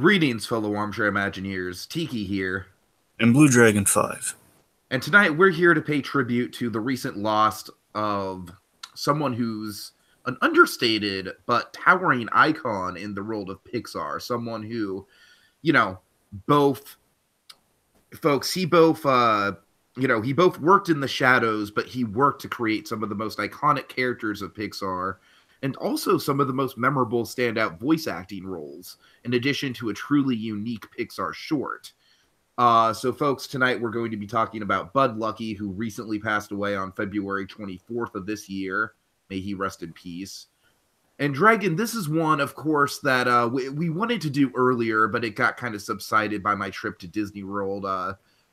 Greetings, fellow armchair Imagineers. Tiki here. And BlueDragonFive. And tonight we're here to pay tribute to the recent loss of someone who's an understated but towering icon in the world of Pixar. Someone who, you know, both folks, he both worked in the shadows, but he worked to create some of the most iconic characters of Pixar and also some of the most memorable standout voice acting roles, in addition to a truly unique Pixar short. So, folks, tonight we're going to be talking about Bud Luckey, who recently passed away on February 24th of this year. May he rest in peace. And Dragon, this is one, of course, that we wanted to do earlier, but it got kind of subsided by my trip to Disney World.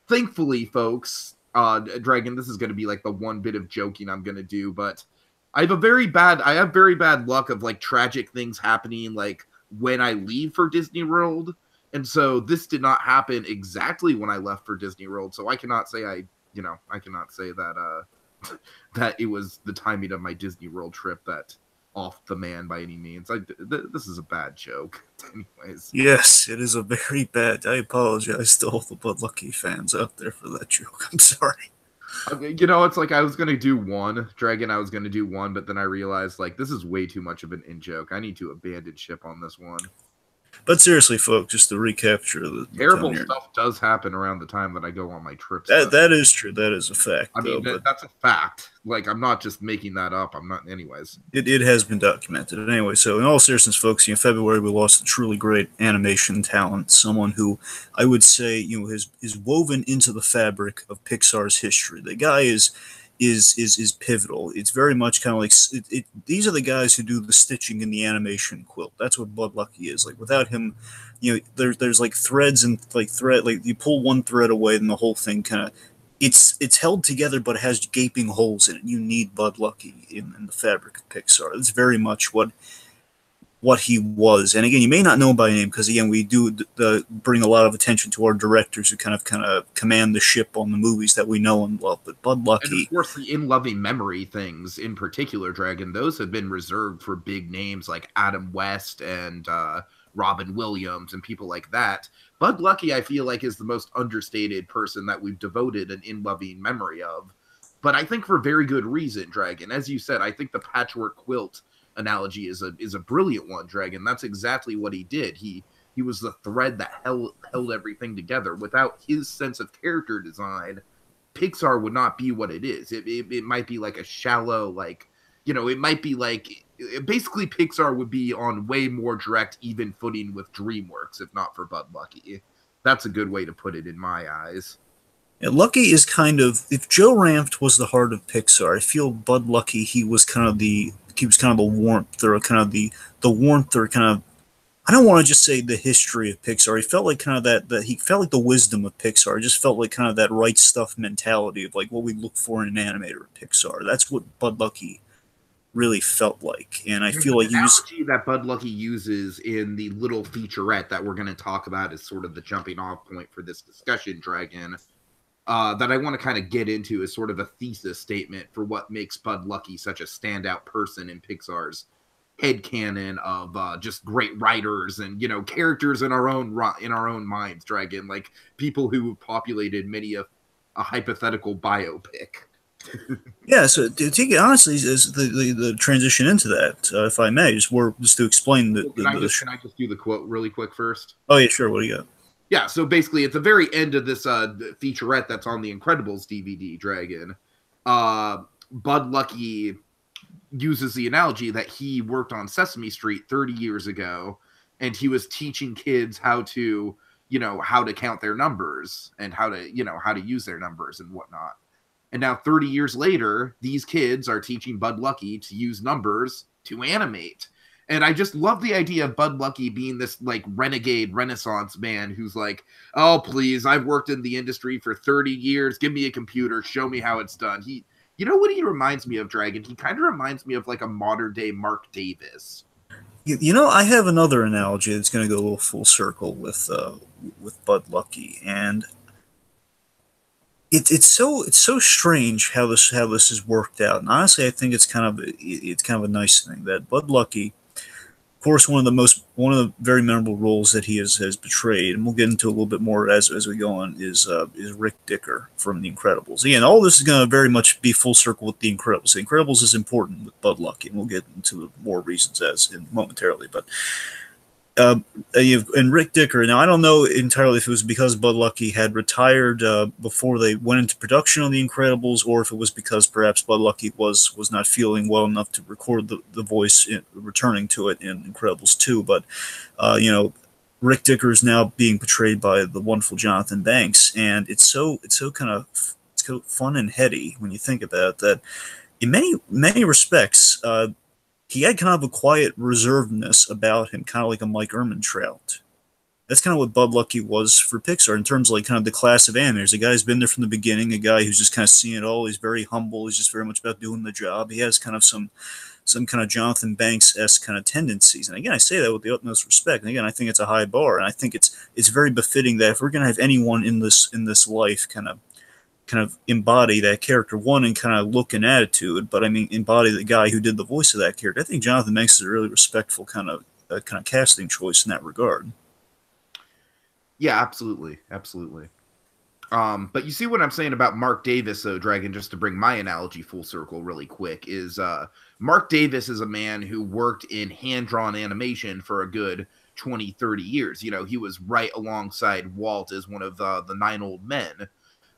Thankfully, folks, Dragon, this is going to be like the one bit of joking I'm going to do, but I have very bad luck of like tragic things happening like when I leave for Disney World. And so this did not happen exactly when I left for Disney World. So I cannot say I cannot say that that it was the timing of my Disney World trip that off the man by any means. This is a bad joke. Anyways. Yes, it is a very bad. I apologize to all the Bud Luckey fans out there for that joke. I'm sorry. It's like I was gonna do one, Dragon. I was gonna do one, but then I realized like this is way too much of an in joke. I need to abandon ship on this one. But seriously, folks, just to recapture the terrible stuff does happen around the time that I go on my trips. That is true. That is a fact. I mean, that's a fact. Like, I'm not just making that up. I'm not. Anyways, it has been documented. Anyway, so in all seriousness, folks, in February we lost a truly great animation talent, someone who I would say is woven into the fabric of Pixar's history. The guy is pivotal. It's very much kind of like these are the guys who do the stitching in the animation quilt. That's what Bud Luckey is. Like without him, there's like threads and like you pull one thread away, then the whole thing kind of it's held together, but it has gaping holes in it. You need Bud Luckey in the fabric of Pixar. That's very much what he was. And again, you may not know him by name because again, we do bring a lot of attention to our directors who kind of command the ship on the movies that we know and love. But Bud Luckey, and of course, the in loving memory things in particular, Dragon, those have been reserved for big names like Adam West and Robin Williams and people like that. Bud Luckey, I feel like, is the most understated person that we've devoted an in loving memory of. But I think for very good reason, Dragon. As you said, I think the patchwork quilt analogy is a brilliant one, Dragon. That's exactly what he did. He was the thread that held everything together. Without his sense of character design, Pixar would not be what it is. It might be like a shallow, like, it might be like basically Pixar would be on way more direct, even footing with DreamWorks if not for Bud Luckey. That's a good way to put it in my eyes. Yeah, Luckey is kind of, if Joe Ranft was the heart of Pixar, I feel Bud Luckey, he was kind of the warmth, or kind of the warmth, or kind of, I don't want to just say the history of Pixar. He felt like kind of that he felt like the wisdom of Pixar. It just felt like kind of that right stuff mentality of like what we look for in an animator at Pixar. That's what Bud Luckey really felt like. And I feel like the analogy that Bud Luckey uses in the little featurette that we're going to talk about is sort of the jumping off point for this discussion, Dragon. That I want to kind of get into is sort of a thesis statement for what makes Bud Luckey such a standout person in Pixar's headcanon of just great writers and characters in our own minds, Dragon, like people who populated many a hypothetical biopic. Yeah, so to take it honestly, is the transition into that, if I may, just to explain the. Can I just do the quote really quick first? Oh yeah, sure. What do you got? Yeah, so basically at the very end of this featurette that's on the Incredibles DVD, Dragon, Bud Luckey uses the analogy that he worked on Sesame Street 30 years ago, and he was teaching kids how to count their numbers and how to use their numbers and whatnot. And now 30 years later, these kids are teaching Bud Luckey to use numbers to animate. And I just love the idea of Bud Luckey being this like renegade Renaissance man who's like, oh, please, I've worked in the industry for 30 years. Give me a computer. Show me how it's done. You know what he reminds me of, Dragon? He kind of reminds me of like a modern day Mark Davis. I have another analogy that's going to go a little full circle with Bud Luckey, and it's so strange how this has worked out. And honestly, I think it's kind of a nice thing that Bud Luckey, Of course, one of the very memorable roles that he has portrayed, and we'll get into a little bit more as we go on, is Rick Dicker from The Incredibles. Again, all this is going to very much be full circle with The Incredibles. The Incredibles is important with Bud Luckey, and we'll get into more reasons momentarily. But and Rick Dicker. Now, I don't know entirely if it was because Bud Luckey had retired before they went into production on The Incredibles, or if it was because perhaps Bud Luckey was not feeling well enough to record the voice returning to it in Incredibles 2. But, Rick Dicker is now being portrayed by the wonderful Jonathan Banks, and it's so fun and heady when you think about it, that in many respects, he had kind of a quiet reservedness about him, kind of like a Mike Ehrmantraut. That's kind of what Bud Luckey was for Pixar in terms of like kind of the class of animators. A guy who's been there from the beginning, a guy who's just kind of seeing it all. He's very humble. He's just very much about doing the job. He has kind of some kind of Jonathan Banks-esque kind of tendencies. And again, I say that with the utmost respect. And again, I think it's a high bar, and I think it's very befitting that if we're going to have anyone in this life kind of embody that character, one in kind of look and attitude, but I mean embody the guy who did the voice of that character. I think Jonathan Banks is a really respectful kind of casting choice in that regard. Yeah, absolutely. But you see what I'm saying about Mark Davis, though, Dragon, just to bring my analogy full circle really quick, is Mark Davis is a man who worked in hand-drawn animation for a good 20, 30 years. You know, he was right alongside Walt as one of the 9 old men.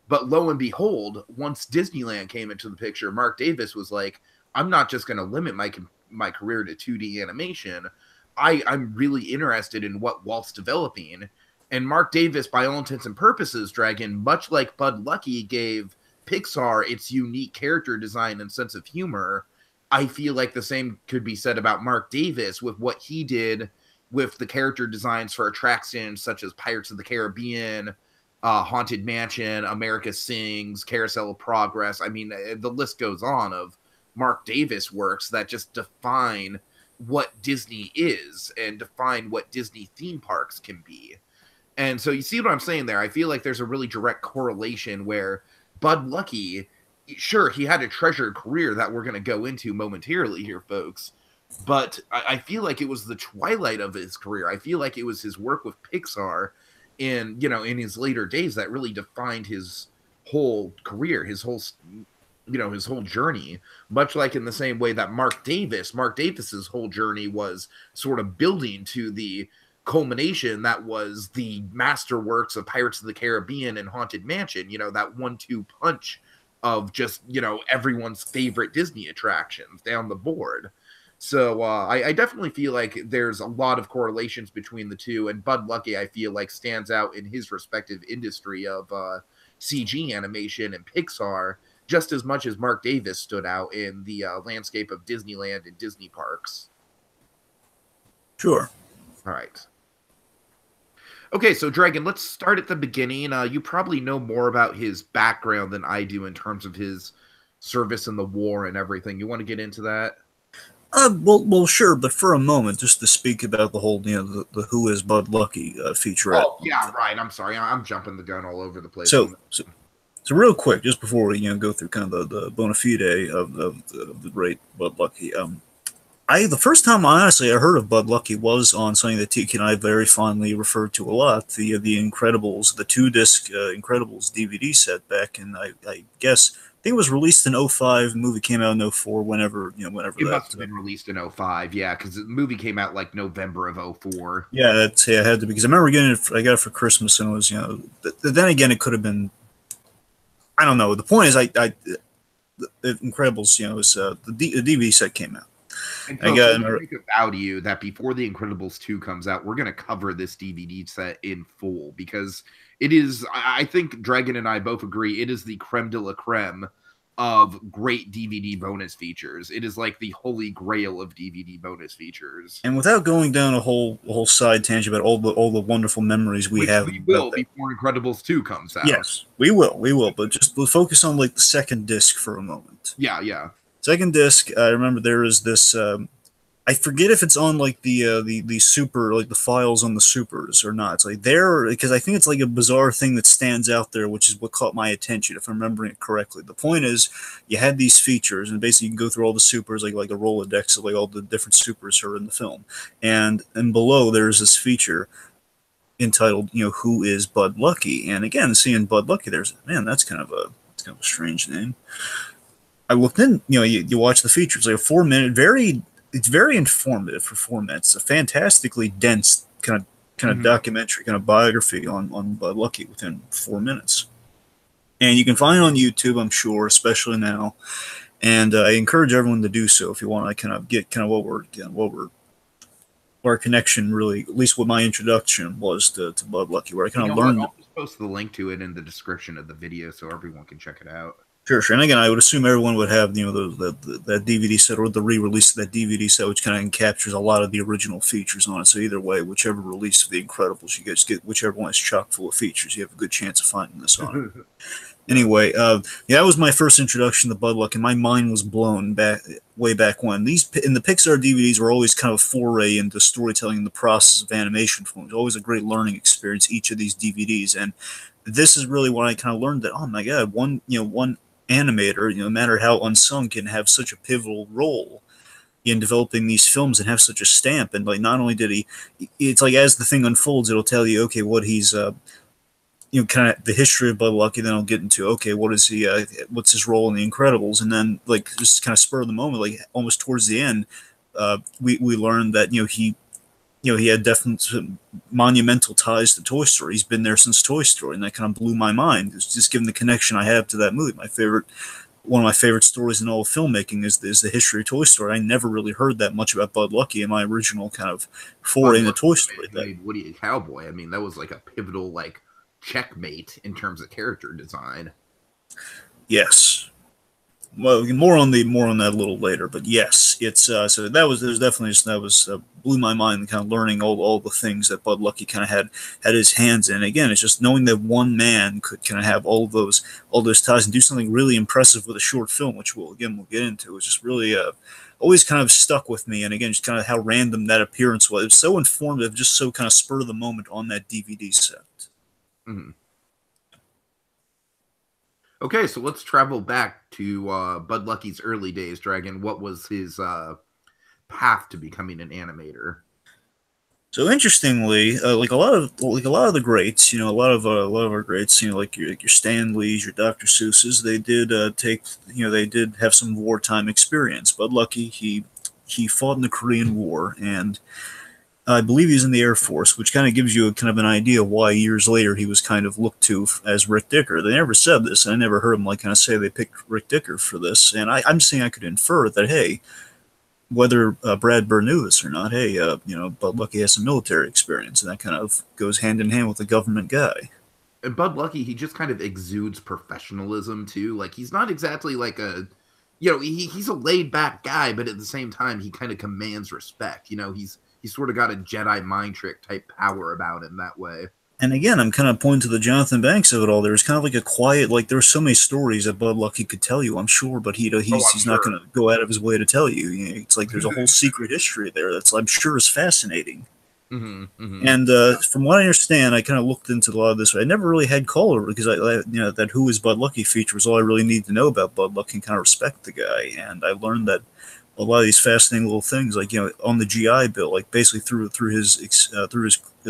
But lo and behold, once Disneyland came into the picture, Mark Davis was like, I'm not just going to limit my career to 2D animation. I'm really interested in what Walt's developing. And Mark Davis, by all intents and purposes, Dragon, much like Bud Luckey gave Pixar its unique character design and sense of humor, I feel like the same could be said about Mark Davis with what he did with the character designs for attractions such as Pirates of the Caribbean, Haunted Mansion, America Sings, Carousel of Progress. I mean, the list goes on of Mark Davis works that just define what Disney is and define what Disney theme parks can be. And so you see what I'm saying there? I feel like there's a really direct correlation where Bud Luckey, sure, he had a treasured career that we're going to go into momentarily here, folks, but I feel like it was the twilight of his career. I feel like it was his work with Pixar in his later days that really defined his whole career, his whole journey, much like in the same way that Mark Davis's whole journey was sort of building to the culmination that was the masterworks of Pirates of the Caribbean and Haunted Mansion, that 1-2 punch of just, everyone's favorite Disney attractions down the board. So I definitely feel like there's a lot of correlations between the two, and Bud Luckey, I feel like, stands out in his respective industry of CG animation and Pixar just as much as Mark Davis stood out in the landscape of Disneyland and Disney parks. Sure. All right. Okay, so Dragon, let's start at the beginning. You probably know more about his background than I do in terms of his service in the war and everything. You want to get into that? Well, sure, but for a moment, just to speak about the whole, the Who is Bud Luckey featurette. Oh, yeah, right. I'm sorry. I'm jumping the gun all over the place. So real quick, just before we go through kind of the bona fide of the great Bud Luckey, the first time I heard of Bud Luckey was on something that Tiki and I very fondly referred to a lot, the Incredibles, the 2-disc Incredibles DVD set back in, I guess, I think it was released in 2005. The movie came out in 2004, whenever it must have been released in 2005, yeah, because the movie came out like November of 2004. Yeah, it had to be, because I remember getting it, I got it for Christmas, and it was, then again, it could have been, I don't know. The point is, the Incredibles, the DVD set came out. And so I make a vow to you that before The Incredibles 2 comes out, we're going to cover this DVD set in full, because it is, I think Dragon and I both agree, it is the creme de la creme of great DVD bonus features. It is like the holy grail of DVD bonus featers. And without going down a whole side tangent about all the wonderful memories we have, we will before Incredibles 2 comes out. Yes, we will. But just we'll focus on like the second disc for a moment. Yeah. Second disc, I remember there is this. I forget if it's on like the super, like the files on the supers or not. It's like there, because I think it's like a bizarre thing that stands out there, which is what caught my attention, if I'm remembering it correctly. The point is, you had these features, and basically you can go through all the supers, like the Rolodex of like all the different supers who are in the film, and below there's this feature entitled, "Who is Bud Luckey?" And again, seeing Bud Luckey, there's, man, that's kind of a strange name. I looked in, you watch the feature. It's like a 4 minute, it's very informative for 4 minutes. A fantastically dense kind of documentary, kind of biography on Bud Luckey within 4 minutes. And you can find it on YouTube, I'm sure, especially now. And I encourage everyone to do so if you want to kind of get kind of what our connection really, at least what my introduction was to Bud Luckey, where I kind of learned. I'll just post the link to it in the description of the video so everyone can check it out. Sure. And again, I would assume everyone would have, that DVD set or the re-release of that DVD set, which kind of captures a lot of the original features on it. So either way, whichever release of The Incredibles you guys get, whichever one is chock full of features, you have a good chance of finding this on it. Anyway, that was my first introduction to Bud Luck, and my mind was blown way back when. These in the Pixar DVDs were always kind of a foray into storytelling in the process of animation films. Always a great learning experience, each of these DVDs, and this is really when I kind of learned that, oh my God, one animator, no matter how unsung, can have such a pivotal role in developing these films and have such a stamp. And like, not only did it's like as the thing unfolds, it'll tell you, okay, what he's kind of the history of Bud Luckey. Then I'll get into, okay, what's his role in The Incredibles, and then like just kind of spur of the moment, like almost towards the end, we learned that he had definite monumental ties to Toy Story. He's been there since Toy Story, and that kind of blew my mind. It's just given the connection I have to that movie. One of my favorite stories in all of filmmaking is the history of Toy Story. I never really heard that much about Bud Luckey in my original kind of foray into Toy Story. Made Woody a cowboy. I mean, that was like a pivotal checkmate in terms of character design. Yes. Well, more on that a little later, but yes, it's so that blew my mind, kind of learning all the things that Bud Luckey kind of had his hands in. Again, it's just knowing that one man could kind of have all those ties and do something really impressive with a short film, which we'll get into. It's just really always kind of stuck with me, and again, just kind of how random that appearance was. It was so informative, just so kind of spur of the moment on that DVD set. Mm-hmm. Okay, so let's travel back to Bud Luckey's early days, Dragon. What was his path to becoming an animator? So interestingly, like a lot of the greats, a lot of our greats, like your Stan Lees, your Dr. Seuss's, they did they did have some wartime experience. Bud Luckey, he fought in the Korean War, and I believe he was in the Air Force, which kind of gives you kind of an idea of why years later he was kind of looked to as Rick Dicker. They never said this, and I never heard him kind of say they picked Rick Dicker for this. And I'm saying I could infer that, hey, whether Brad Bird knew this or not, hey, Bud Luckey has some military experience, and that kind of goes hand in hand with a government guy. And Bud Luckey, he just kind of exudes professionalism too. He's not exactly he's a laid back guy, but at the same time, he kind of commands respect. He's sort of got a Jedi mind trick type power about him that way. And again, I'm kind of pointing to the Jonathan Banks of it all. There's kind of like a quiet, there's so many stories that Bud Luckey could tell you, I'm sure, but he's not going to go out of his way to tell you. It's like there's a whole secret history there that's, I'm sure, is fascinating. Mm-hmm, mm-hmm. And from what I understand, I kind of looked into a lot of this. I never really had color because that Who is Bud Luckey feature was all I really needed to know about Bud Luckey and kind of respect the guy. And I learned that a lot of these fascinating little things, on the GI Bill, basically through his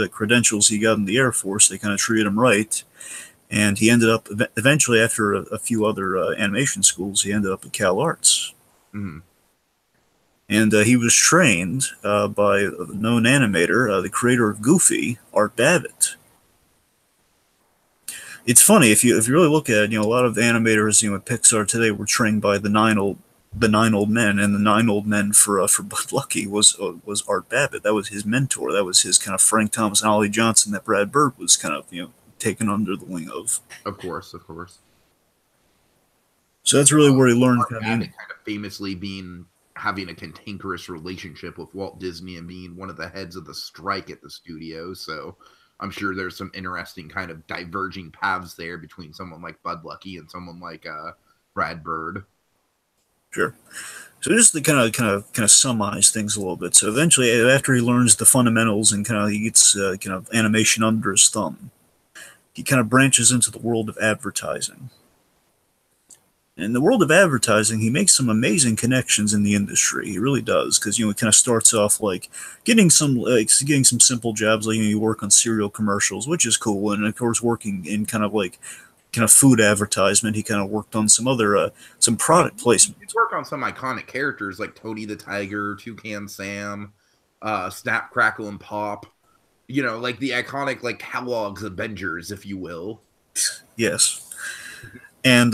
credentials he got in the Air Force, they kind of treated him right, and he ended up eventually, after a few other animation schools, he ended up at Cal Arts. Mm-hmm. And he was trained by a known animator, the creator of Goofy, Art Babbitt. It's funny if you really look at it, a lot of animators at Pixar today were trained by the nine old men, and the 9 old men for Bud Luckey was Art Babbitt. That was his mentor. That was his kind of Frank Thomas and Ollie Johnson that Brad Bird was kind of taken under the wing of. Of course. So that's really where he learned. Art Babbitt kind of famously having a cantankerous relationship with Walt Disney and being one of the heads of the strike at the studio. So I'm sure there's some interesting kind of diverging paths there between someone like Bud Luckey and someone like Brad Bird. Sure. So just to kind of summarize things a little bit. So eventually, after he learns the fundamentals and he gets kind of animation under his thumb, he kind of branches into the world of advertising. In the world of advertising, he makes some amazing connections in the industry. He really does, because he kind of starts off like getting some simple jobs, like you work on cereal commercials, which is cool, and of course working in kind of food advertisement. He kind of worked on some other some product placement. He's worked on some iconic characters like Tony the Tiger, Toucan Sam, Snap, Crackle, and Pop. Like the iconic like Kellogg's Avengers, if you will. Yes. And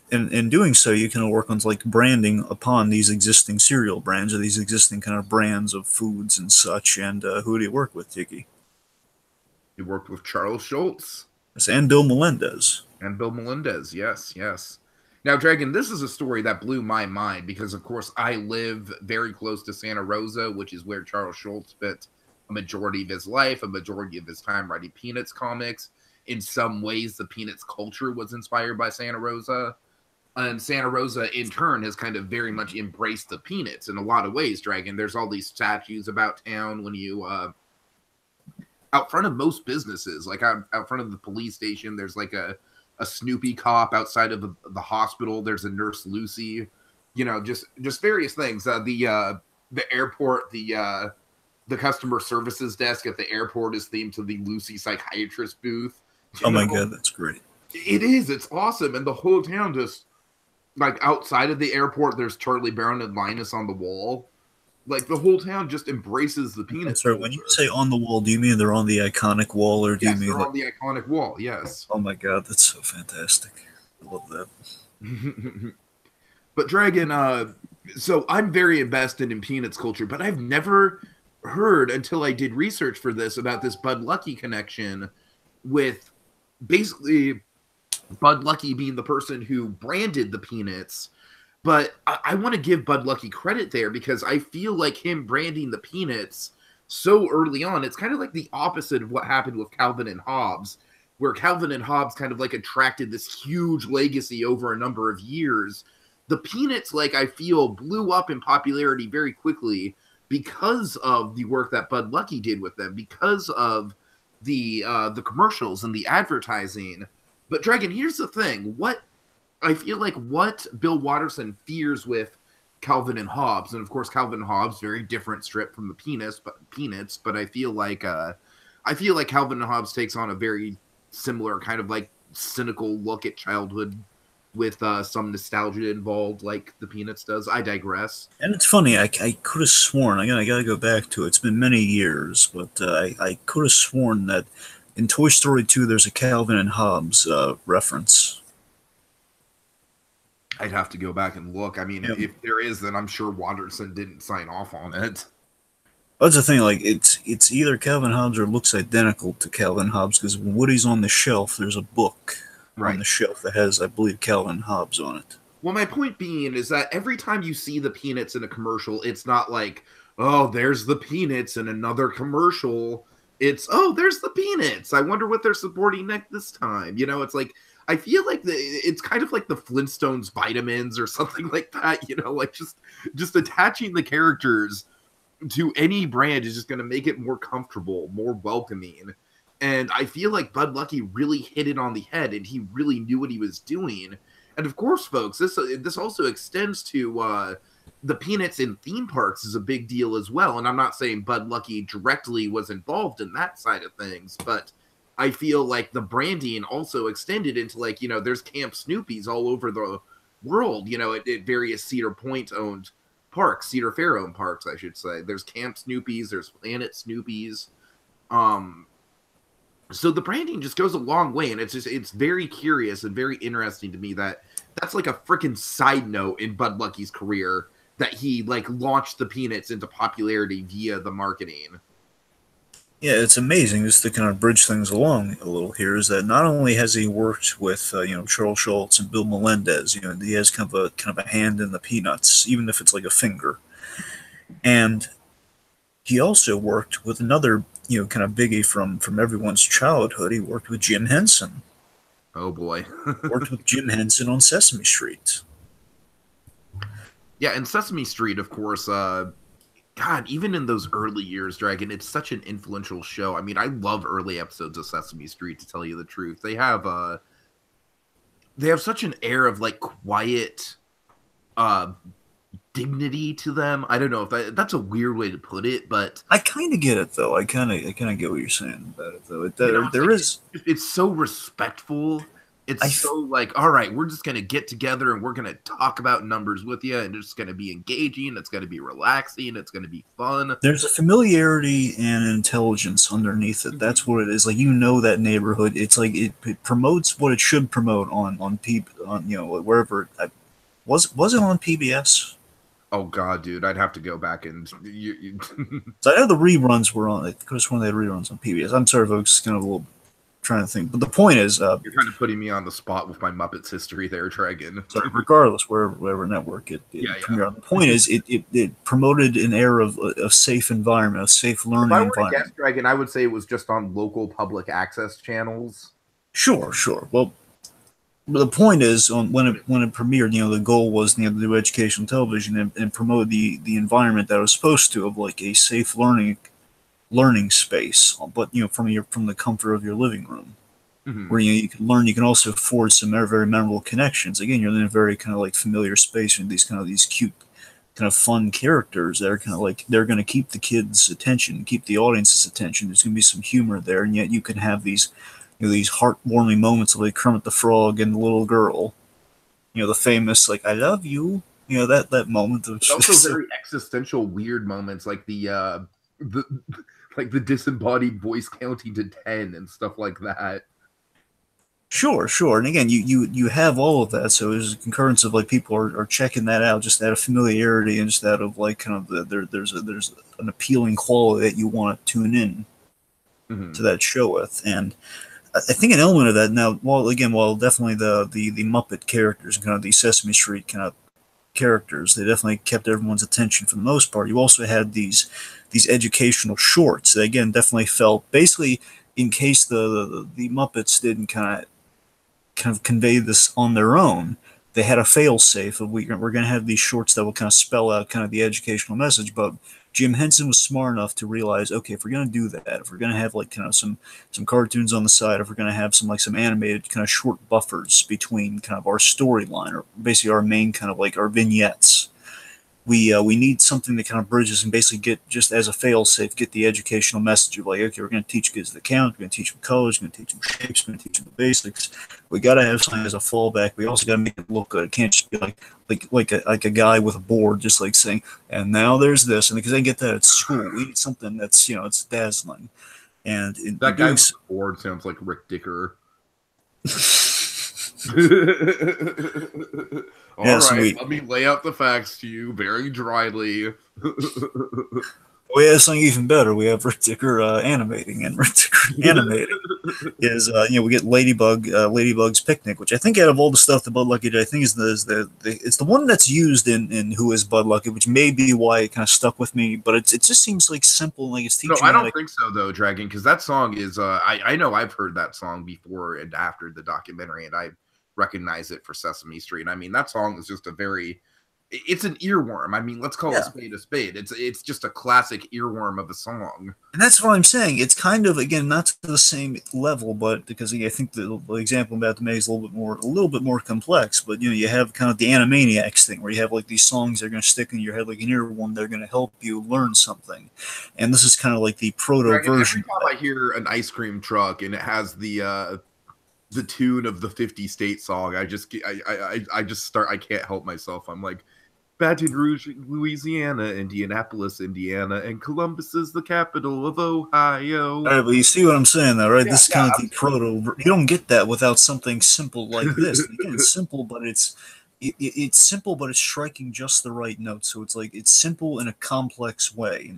in doing so, you can work on like branding upon these existing cereal brands or these existing kind of brands of foods and such. And who do you work with, Tiki? He worked with Charles Schultz. Yes, and Bill Melendez. And Bill Melendez, yes, yes. Now, Dragon, this is a story that blew my mind because, of course, I live very close to Santa Rosa, which is where Charles Schultz spent a majority of his life, a majority of his time writing Peanuts comics. In some ways, the Peanuts culture was inspired by Santa Rosa. And Santa Rosa, in turn, has kind of very much embraced the Peanuts in a lot of ways, Dragon. There's all these statues about town when you, out front of most businesses, like out front of the police station, there's like a Snoopy cop. Outside of the hospital, there's a Nurse Lucy. Just various things. The airport, the customer services desk at the airport is themed to the Lucy psychiatrist booth. Oh my god, that's great. It is. It's awesome. And the whole town just, like, outside of the airport, there's Charlie Brown and Linus on the wall. Like, the whole town just embraces the Peanuts. Sorry, when you say on the wall, do you mean they're on the iconic wall, or do you mean they're on the iconic wall? Yes. Oh my god, that's so fantastic. I love that. But Dragon, so I'm very invested in Peanuts culture, but I've never heard until I did research for this about this Bud Luckey connection with basically Bud Luckey being the person who branded the Peanuts. But I want to give Bud Luckey credit there because I feel like him branding the Peanuts so early on, it's kind of like the opposite of what happened with Calvin and Hobbes, where Calvin and Hobbes kind of like attracted this huge legacy over a number of years. The Peanuts, like, I feel blew up in popularity very quickly because of the work that Bud Luckey did with them, because of the commercials and the advertising. But Dragon, here's the thing: what Bill Watterson fears with Calvin and Hobbes, and of course Calvin and Hobbes, very different strip from the Peanuts, but I feel like Calvin and Hobbes takes on a very similar kind of like cynical look at childhood with some nostalgia involved, like the Peanuts does. I digress. And it's funny, I could have sworn, I gotta go back to it. It's been many years, but I could have sworn that in Toy Story 2 there's a Calvin and Hobbes reference. I'd have to go back and look. I mean, if there is, then I'm sure Watterson didn't sign off on it. That's the thing, like, it's either Calvin Hobbes or looks identical to Calvin Hobbes, because when Woody's on the shelf, there's a book on the shelf that has, I believe, Calvin Hobbes on it. Well, my point being is that every time you see the Peanuts in a commercial, it's not like, oh, there's the Peanuts in another commercial. It's, oh, there's the Peanuts. I wonder what they're supporting next this time. It's like, I feel like it's kind of like the Flintstones vitamins or something like that, like just attaching the characters to any brand is just going to make it more comfortable, more welcoming. And I feel like Bud Luckey really hit it on the head, and he really knew what he was doing. And of course, folks, this also extends to the Peanuts in theme parks is a big deal as well. And I'm not saying Bud Luckey directly was involved in that side of things, but I feel like the branding also extended into, like, there's Camp Snoopy's all over the world, at various Cedar Point-owned parks, Cedar Fair-owned parks, I should say. There's Camp Snoopy's, there's Planet Snoopy's. So the branding just goes a long way, and it's very curious and very interesting to me that that's like a freaking side note in Bud Luckey's career, that he, like, launched the Peanuts into popularity via the marketing. Yeah, it's amazing, just to kind of bridge things along a little here, is that not only has he worked with Charles Schultz and Bill Melendez, he has kind of a hand in the Peanuts, even if it's like a finger. And he also worked with another kind of biggie from everyone's childhood. He worked with Jim Henson. Oh boy. Worked with Jim Henson on Sesame Street. Yeah, and Sesame Street, of course, God, even in those early years, Dragon, it's such an influential show. I mean, I love early episodes of Sesame Street, to tell you the truth. They have such an air of like quiet uh dignity to them. I don't know if that's a weird way to put it, but I kind of get it though. I kind of get what you're saying about it though. It's so respectful. It's so like, all right, we're just gonna get together and we're gonna talk about numbers with you, and it's just gonna be engaging. It's gonna be relaxing. It's gonna be fun. There's a familiarity and intelligence underneath it. That's what it is. Like, you know, that neighborhood. It's like it promotes what it should promote on wherever. Was it on PBS? Oh God, dude, I'd have to go back and. So I know the reruns were on. Of course, when they had reruns on PBS. I'm sorry, folks. Kind of a little trying to think, but the point is, you're kind of putting me on the spot with my Muppets history there, Dragon. So regardless, wherever network it premiered on. The point is, it promoted an era of safe environment, a safe learning environment. If I were to guess, Dragon, I would say it was just on local public access channels. Sure. Well, the point is, when it premiered, the goal was to do educational television and promote the environment that it was supposed to, of like a safe learning space, but from the comfort of your living room, where you can learn. You can also forge some very memorable connections. Again, you're in a very kind of like familiar space, and these cute, kind of fun characters that are kind of like, they're going to keep the kids' attention, keep the audience's attention. There's going to be some humor there, and yet you can have these these heartwarming moments of like Kermit the Frog and the little girl, the famous like "I love you," that moment. Of also very existential, weird moments like the like the disembodied voice counting to 10 and stuff like that. Sure. And again, you have all of that, so there's a concurrence of like people are checking that out, just out of familiarity and just out of like kind of there's an appealing quality that you want to tune in to that show with. And I think an element of that now, while definitely the Muppet characters and kind of the Sesame Street kind of characters, they definitely kept everyone's attention for the most part. You also had these educational shorts that again definitely felt basically, in case the Muppets didn't kind of convey this on their own, they had a fail safe of we're going to have these shorts that will kind of spell out kind of the educational message. But Jim Henson was smart enough to realize, okay, if we're going to do that, if we're going to have like kind of some cartoons on the side, if we're going to have some animated kind of short buffers between kind of our storyline, or basically our main kind of like our vignettes, we need something that kind of bridges and basically get, just as a fail-safe, get the educational message of like, okay, we're going to teach kids the count, we're going to teach them colors, we're going to teach them shapes, we're going to teach them the basics. We got to have something as a fallback. We also got to make it look good. It can't just be like a guy with a board just like saying, and now there's this, and because they get that at school, we need something that's it's dazzling. And that guy with the board sounds like Rick Dicker. All right, let me lay out the facts to you very dryly. We have something even better. We have Rick Dicker animating, and Rick Dicker animating is we get Ladybug's Picnic, which I think out of all the stuff that Bud Luckey did, I think it's the one that's used in Who Is Bud Luckey, which may be why it kind of stuck with me. But it just seems like simple, like it's teaching. No, I don't think so though, Dragon, because that song is I know I've heard that song before and after the documentary, and I recognize it for Sesame Street. I mean, that song is just it's an earworm. I mean, let's call a spade a spade. It's just a classic earworm of a song. And that's what I'm saying. It's kind of, again, not to the same level, but because I think the example I'm about to make is a little bit more complex. But you have kind of the Animaniacs thing, where you have like these songs that are going to stick in your head like an earworm. They're going to help you learn something. And this is kind of like the proto version. Every time I hear an ice cream truck and it has the tune of the 50 State song, I just start, I can't help myself. I'm like, Baton Rouge, Louisiana, Indianapolis, Indiana, and Columbus is the capital of Ohio. All right, but you see what I'm saying, though, right? This is kind of the proto. You don't get that without something simple like this. Again, it's simple, but it's simple, but it's striking just the right note. So it's like it's simple in a complex way.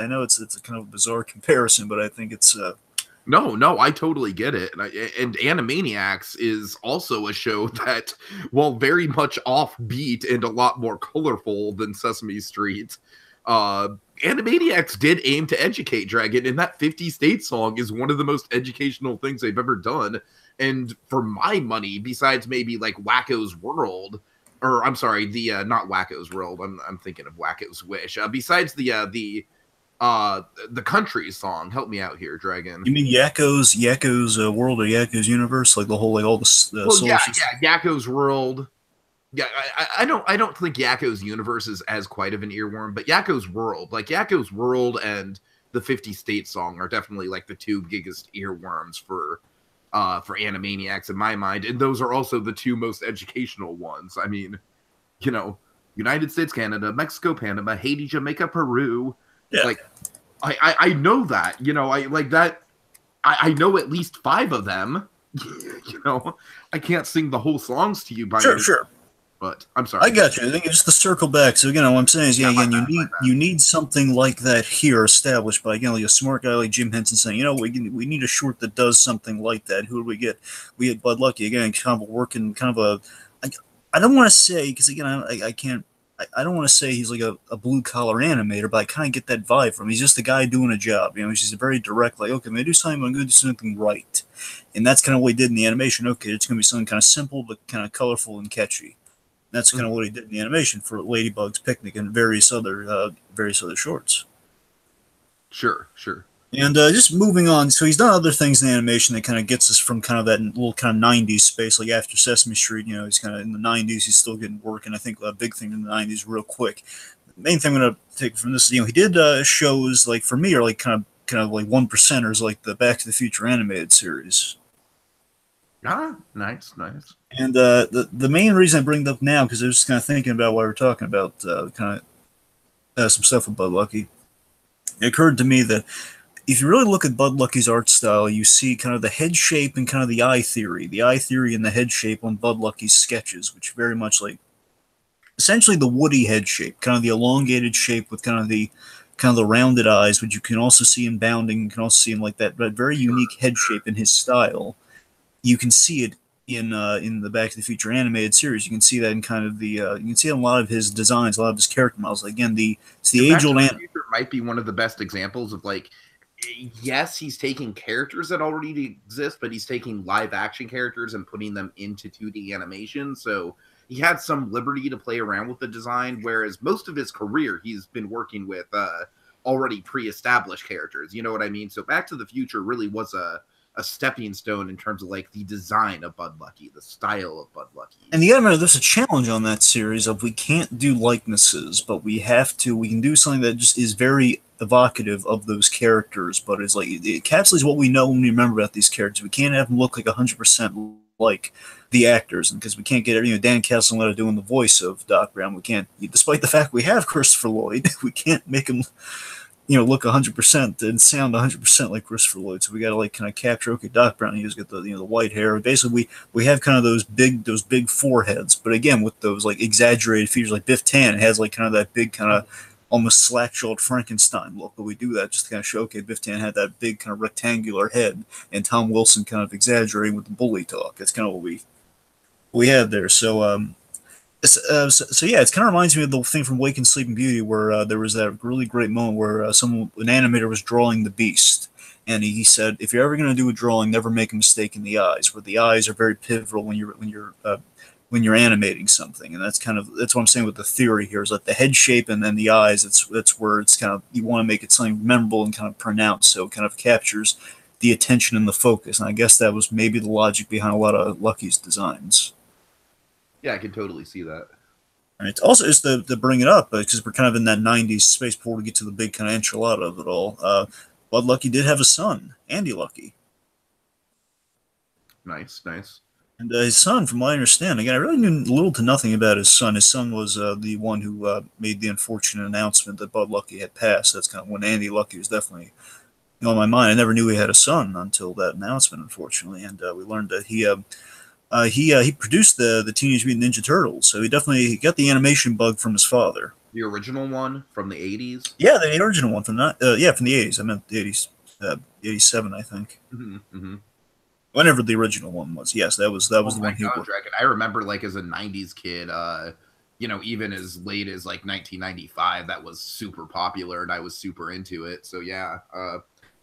I know it's a kind of a bizarre comparison, but I think it's. No, I totally get it. And Animaniacs is also a show that, while very much offbeat and a lot more colorful than Sesame Street, Animaniacs did aim to educate, Dragon, and that 50 State song is one of the most educational things they've ever done. And for my money, besides maybe like Wacko's World, or I'm sorry, the not Wacko's World. I'm thinking of Wacko's Wish. Besides the country song, help me out here, Dragon. You mean Yakko's World or Yakko's Universe, like the whole like all the Well, solar yeah, system? Yakko's World. Yeah, I don't think Yakko's Universe is as quite of an earworm, but Yakko's World, like Yakko's World and the 50 State song are definitely like the two biggest earworms for Animaniacs in my mind, and those are also the two most educational ones. I mean, you know, United States, Canada, Mexico, Panama, Haiti, Jamaica, Peru. Yeah, Like I know that, I like that. I know at least 5 of them. I can't sing the whole songs to you by sure, any, sure. but I'm I sorry. got you. I think just to circle back. So again, what I'm saying is, yeah, Yeah, my again, bad, my bad. you need something like that here established by again like a smart guy like Jim Henson saying, we need a short that does something like that. Who do we get? We get Bud Luckey again, kind of working, kind of a. I don't want to say because again, I can't. I don't want to say he's like a blue collar animator, but I kind of get that vibe from him. He's just a guy doing a job. He's just very direct, like, okay, I'm gonna do something, I'm gonna do something right, and that's kind of what he did in the animation. Okay, it's gonna be something kind of simple but kind of colorful and catchy. That's kind of what he did in the animation for Ladybug's Picnic and various other shorts. Sure, sure. And just moving on, so he's done other things in animation that kind of gets us from kind of that little kind of '90s space, like after Sesame Street. He's kind of in the '90s. He's still getting work, and I think a big thing in the '90s, real quick. The main thing I'm going to take from this is, he did shows like for me are like kind of like one percenters, like the Back to the Future animated series. Ah, nice, nice. And the main reason I bring it up now, because I was just kind of thinking about what we were talking about, kind of some stuff with Bud Luckey. It occurred to me that if you really look at Bud Luckey's art style, you see kind of the head shape and kind of the eye theory and the head shape on Bud Luckey's sketches, which very much like essentially the Woody head shape, kind of the elongated shape with kind of the rounded eyes, which you can also see in Boundin. You can also see in like that very unique head shape in his style. You can see it in the Back to the Future animated series. You can see that in kind of the you can see it in a lot of his designs, a lot of his character models. Again, it's the age old. Back to the Future might be one of the best examples of like, yes, he's taking characters that already exist, but he's taking live action characters and putting them into 2D animation. So he had some liberty to play around with the design, whereas most of his career he's been working with already pre-established characters. You know what I mean? So Back to the Future really was a stepping stone in terms of like the design of Bud Luckey, the style of Bud Luckey. And you gotta remember, there's a challenge on that series of we can't do likenesses, but we can do something that just is very evocative of those characters, but it's like it encapsulates what we know when we remember about these characters. We can't have them look like 100% like the actors, and because we can't get Dan Castellaneta doing the voice of Doc Brown, we can't, despite the fact we have Christopher Lloyd, we can't make him look 100% and sound 100% like Christopher Lloyd. So we got to like kind of capture, okay, Doc Brown, he's got the the white hair. Basically, we have kind of those big foreheads, but again with those like exaggerated features, like Biff Tannen has like kind of that big kind of almost slack-jawed Frankenstein look. But we do that just to kind of show, okay, Biff Tannen had that big kind of rectangular head, and Tom Wilson kind of exaggerating with the bully talk. That's kind of what we had there. So so yeah, it kind of reminds me of the thing from Wake and Sleeping Beauty, where there was that really great moment where an animator was drawing the Beast, and he said, if you're ever going to do a drawing, never make a mistake in the eyes, where the eyes are very pivotal when you're animating something, and that's what I'm saying with the theory here is that the head shape and then the eyes, that's where it's kind of, you want to make it something memorable and kind of pronounced, so it kind of captures the attention and the focus, and I guess that was maybe the logic behind a lot of Luckey's designs. Yeah, I can totally see that. Right. Also, just to bring it up, because we're kind of in that '90s space before we get to the big kind of enchilada of it all. Bud Luckey did have a son, Andy Luckey, Nice, nice. and his son, from what I understand, again, I really knew little to nothing about his son. His son was the one who made the unfortunate announcement that Bud Luckey had passed. That's kind of when Andy Luckey was definitely on my mind. I never knew he had a son until that announcement, unfortunately, and we learned that he produced the Teenage Mutant Ninja Turtles, so he definitely got the animation bug from his father. The original one from the 80s? Yeah, the original one from from the 80s. I meant the 80s, 87, I think. Mm-hmm, mm-hmm. Whenever the original one was, yes, that was the one he God, Dragon. I remember, like, as a 90s kid, even as late as, like, 1995, that was super popular, and I was super into it, so yeah,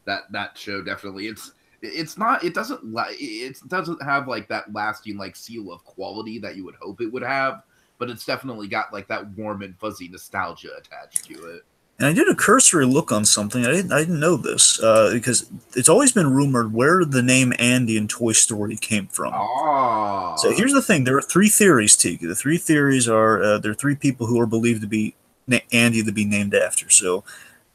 that show definitely, it doesn't have like that lasting like seal of quality that you would hope it would have, but it's definitely got like that warm and fuzzy nostalgia attached to it. And I did a cursory look on something. I didn't know this because it's always been rumored where the name Andy in Toy Story came from. So Ah, here's the thing: there are three theories, Tiki. The three theories are there are three people who are believed to be Andy to be named after. So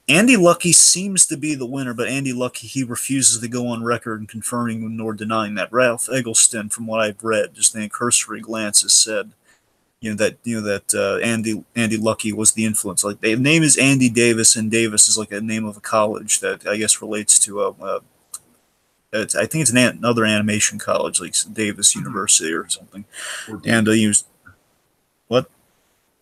Andy Luckey seems to be the winner, but Andy Luckey, he refuses to go on record and confirming nor denying that. Ralph Eggleston, from what I've read, just in a cursory glance, has said Andy Luckey was the influence. Like the name is Andy Davis, and Davis is like a name of a college that I guess relates to I think it's another animation college, like Davis University or something. And he was what?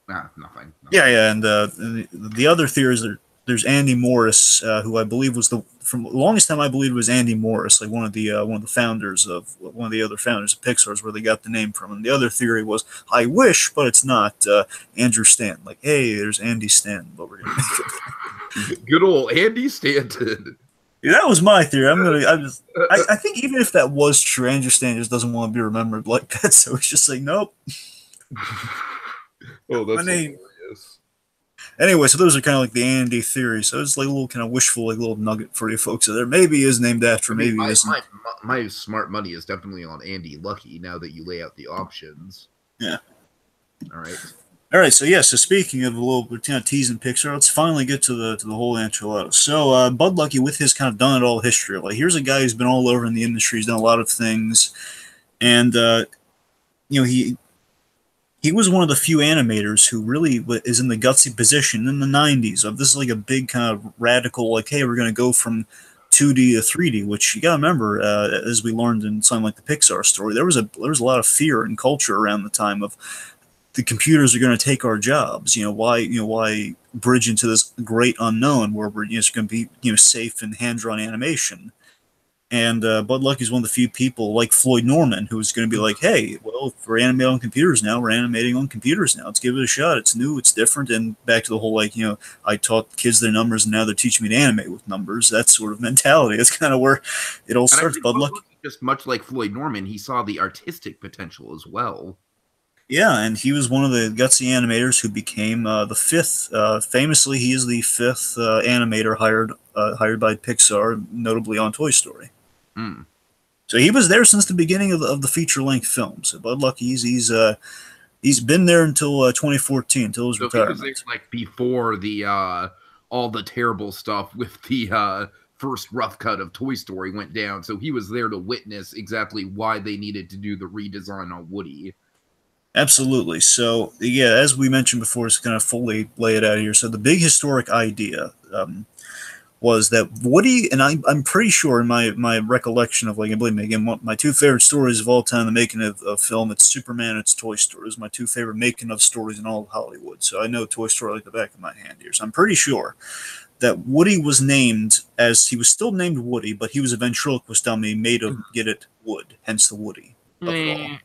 Nah, nothing. Yeah, and the other theory is there's Andy Morris, who I believe was from the longest time I believed was Andy Morris, like one of the other founders of Pixar's, where they got the name from. And the other theory was, I wish, but it's not Andrew Stanton. Like, hey, there's Andy Stanton, but we're gonna make it. Good old Andy Stanton. Yeah, that was my theory. I think even if that was true, Andrew Stanton just doesn't want to be remembered like that, so he's just like, nope. Oh, that's my name. Hilarious. Anyway, so those are kind of like the Andy theory. So it's like a little kind of wishful, like little nugget for you folks out there. Maybe he is named after, maybe he isn't. My smart money is definitely on Andy Luckey now that you lay out the options. Yeah. All right. All right. So yeah. So speaking of a little kind of teasing Pixar, let's finally get to the whole enchilada. So Bud Luckey, with his kind of done it all history, like here's a guy who's been all over in the industry. He's done a lot of things, and he was one of the few animators who really is in the gutsy position in the 90s of this is like a big kind of radical, like, hey, we're going to go from 2D to 3D, which you got to remember, as we learned in something like the Pixar story, there was a lot of fear and culture around the time of the computers are going to take our jobs. Why bridge into this great unknown where we're just going to be safe in hand-drawn animation? And Bud Luckey is one of the few people, like Floyd Norman, who's going to be like, hey, well, if we're animating on computers now, we're animating on computers now. Let's give it a shot. It's new. It's different. And back to the whole, I taught kids their numbers, and now they're teaching me to animate with numbers. That sort of mentality. That's kind of where it all starts. Bud Luckey, just much like Floyd Norman, he saw the artistic potential as well. Yeah, and he was one of the gutsy animators who became the fifth. Famously, he is the fifth animator hired by Pixar, notably on Toy Story. Mm. So he was there since the beginning of the feature-length film. So Bud Luckey, he's been there until 2014, until his retirement. He was there, like before the all the terrible stuff with the first rough cut of Toy Story went down. So he was there to witness exactly why they needed to do the redesign on Woody. Absolutely. So yeah, as we mentioned before, it's kind of fully lay it out here. So the big historic idea was that Woody, and I'm pretty sure in my recollection of, like, believe me, again, my two favorite stories of all time, the making of film, it's Superman, it's Toy Story. It's my two favorite making of stories in all of Hollywood. So I know Toy Story like the back of my hand here. So I'm pretty sure that Woody was named he was still named Woody, but he was a ventriloquist dummy made of, get it, wood, hence the Woody of it all.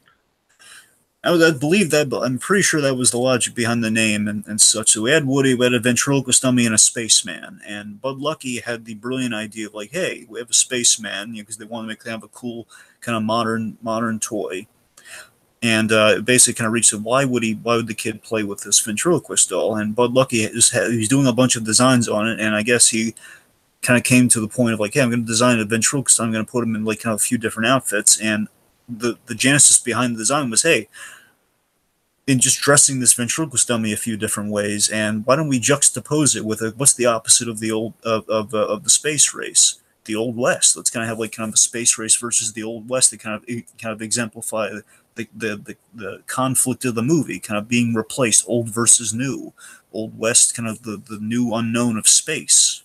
I believe that, but I'm pretty sure that was the logic behind the name and such. So we had Woody, we had a ventriloquist dummy, and a spaceman. And Bud Luckey had the brilliant idea of, like, hey, we have a spaceman, because they want to make a cool kind of modern toy. And basically kind of reached why would the kid play with this ventriloquist doll? And Bud Luckey he's doing a bunch of designs on it, and I guess he kind of came to the point of, like, hey, I'm going to design a ventriloquist. I'm going to put him in, like, kind of a few different outfits. And the genesis behind the design was, hey, in just dressing this ventriloquist dummy a few different ways, and why don't we juxtapose it with what's the opposite of the old of the space race, the Old West? Let's kind of have, like, kind of a space race versus the Old West to kind of exemplify the conflict of the movie, kind of being replaced, old versus new, Old West, kind of the new unknown of space.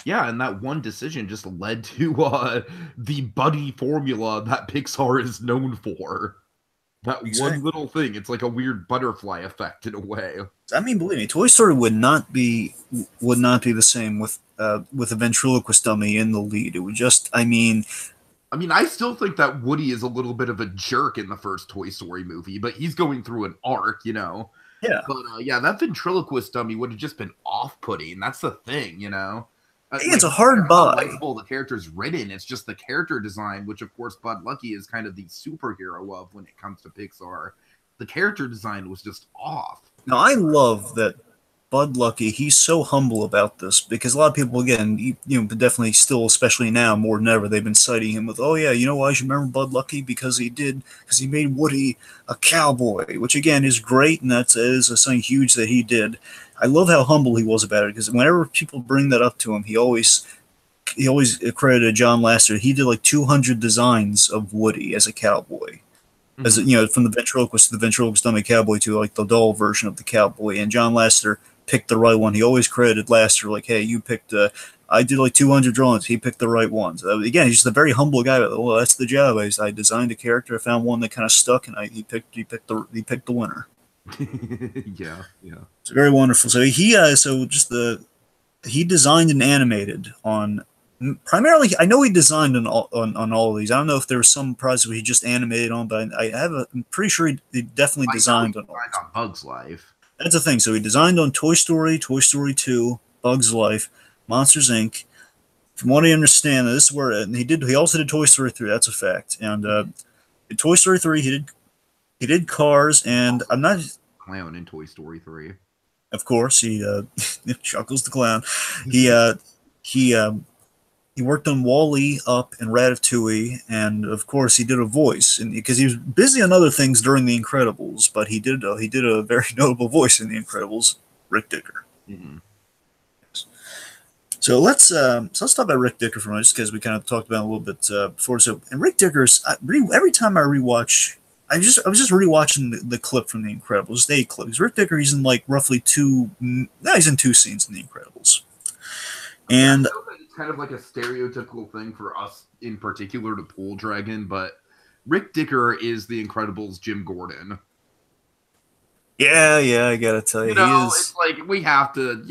Yeah, and that one decision just led to the buddy formula that Pixar is known for. That exactly. One little thing, it's like a weird butterfly effect in a way. I mean, believe me, Toy Story would not be the same with a ventriloquist dummy in the lead. It would just, I mean, I still think that Woody is a little bit of a jerk in the first Toy Story movie, but he's going through an arc, Yeah. But yeah, that ventriloquist dummy would have just been off-putting. That's the thing, It's a hard buy. The character's written. It's just the character design, which of course Bud Luckey is kind of the superhero of when it comes to Pixar. the character design was just off. Now, I love that Bud Luckey, he's so humble about this because a lot of people, again, definitely still, especially now more than ever, they've been citing him with, oh yeah, you know why I should remember Bud Luckey? Because he made Woody a cowboy, which again is great, and that is something huge that he did. I love how humble he was about it because whenever people bring that up to him, he always credited John Lasseter. He did like 200 designs of Woody as a cowboy. As from the ventriloquist to the ventriloquist dummy cowboy to like the doll version of the cowboy, and John Lasseter picked the right one. He always credited Lasseter like, "Hey, you picked. I did like 200 drawings. He picked the right ones." Again, he's just a very humble guy. Well, that's the job. I designed a character. I found one that kind of stuck, and he picked the winner. Yeah. It's very wonderful. So he designed and animated on. Primarily, I know he designed on all of these. I don't know if there was some projects where he just animated on, but I'm pretty sure he definitely designed on Bug's Life. That's the thing. So he designed on Toy Story, Toy Story 2, Bug's Life, Monsters Inc. From what I understand, this is where he also did Toy Story 3. That's a fact. And in Toy Story 3, he did Cars, and I'm not Clown in Toy Story 3. Of course, he Chuckles the Clown. He worked on Wall-E, Up, and Ratatouille, and of course he did a voice, because he was busy on other things during The Incredibles, but he did a very notable voice in The Incredibles, Rick Dicker. Mm-hmm. So let's talk about Rick Dicker for a minute, just because we kind of talked about it a little bit before. So, and Rick Dicker's every time I rewatch, I was just rewatching the clip from The Incredibles, the clip. Because Rick Dicker, he's in like roughly he's in 2 scenes in The Incredibles, and. Kind of like a stereotypical thing for us in particular to pull Dragon, but Rick Dicker is The Incredibles' Jim Gordon. Yeah, I gotta tell you, he is. It's like we have to,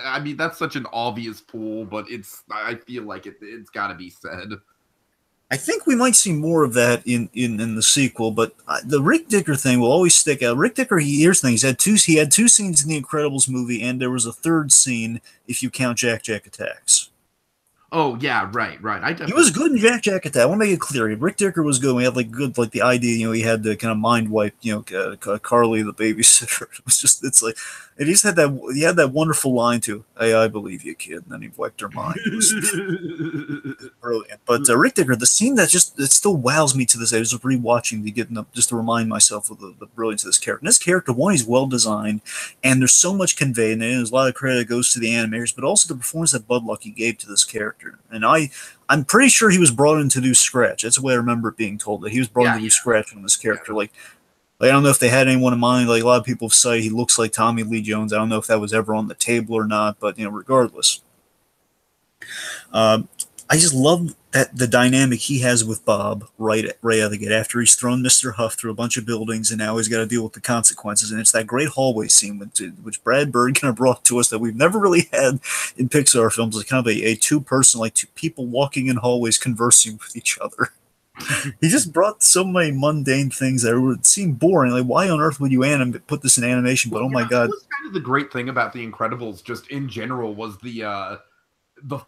I mean, that's such an obvious pull, but I feel like it's got to be said. I think we might see more of that in the sequel, but the Rick Dicker thing will always stick out. Rick Dicker, here's the thing: he had 2 scenes in the Incredibles movie, and there was a 3rd scene if you count Jack Attacks. Oh yeah, right. He was good in Jack Attack. I want to make it clear. Rick Dicker was good. We had the idea. He had to kind of mind wipe. Carly the babysitter. It was just. It's like, and he had that wonderful line too. Hey, I believe you, kid. And then he wiped her mind. It was brilliant. But Rick Dicker, the scene that still wows me to this day. I was just rewatching just to remind myself of the brilliance of this character. And this character, one, he's well designed, and there's so much conveyed in it. There's a lot of credit that goes to the animators, but also the performance that Bud Luckey gave to this character. And I'm pretty sure he was brought in to do scratch. That's the way I remember it being told, that he was brought in to do scratch on this character. Like, I don't know if they had anyone in mind. Like, a lot of people say he looks like Tommy Lee Jones. I don't know if that was ever on the table or not, but regardless. I just love that the dynamic he has with Bob right out of the gate, after he's thrown Mr. Huff through a bunch of buildings and now he's got to deal with the consequences. And it's that great hallway scene which Brad Bird kind of brought to us that we've never really had in Pixar films. It's kind of a two-person, like 2 people walking in hallways conversing with each other. He just brought so many mundane things that would seem boring. Like, why on earth would you put this in animation? But oh my god, that was kind of the great thing about The Incredibles, just in general, was the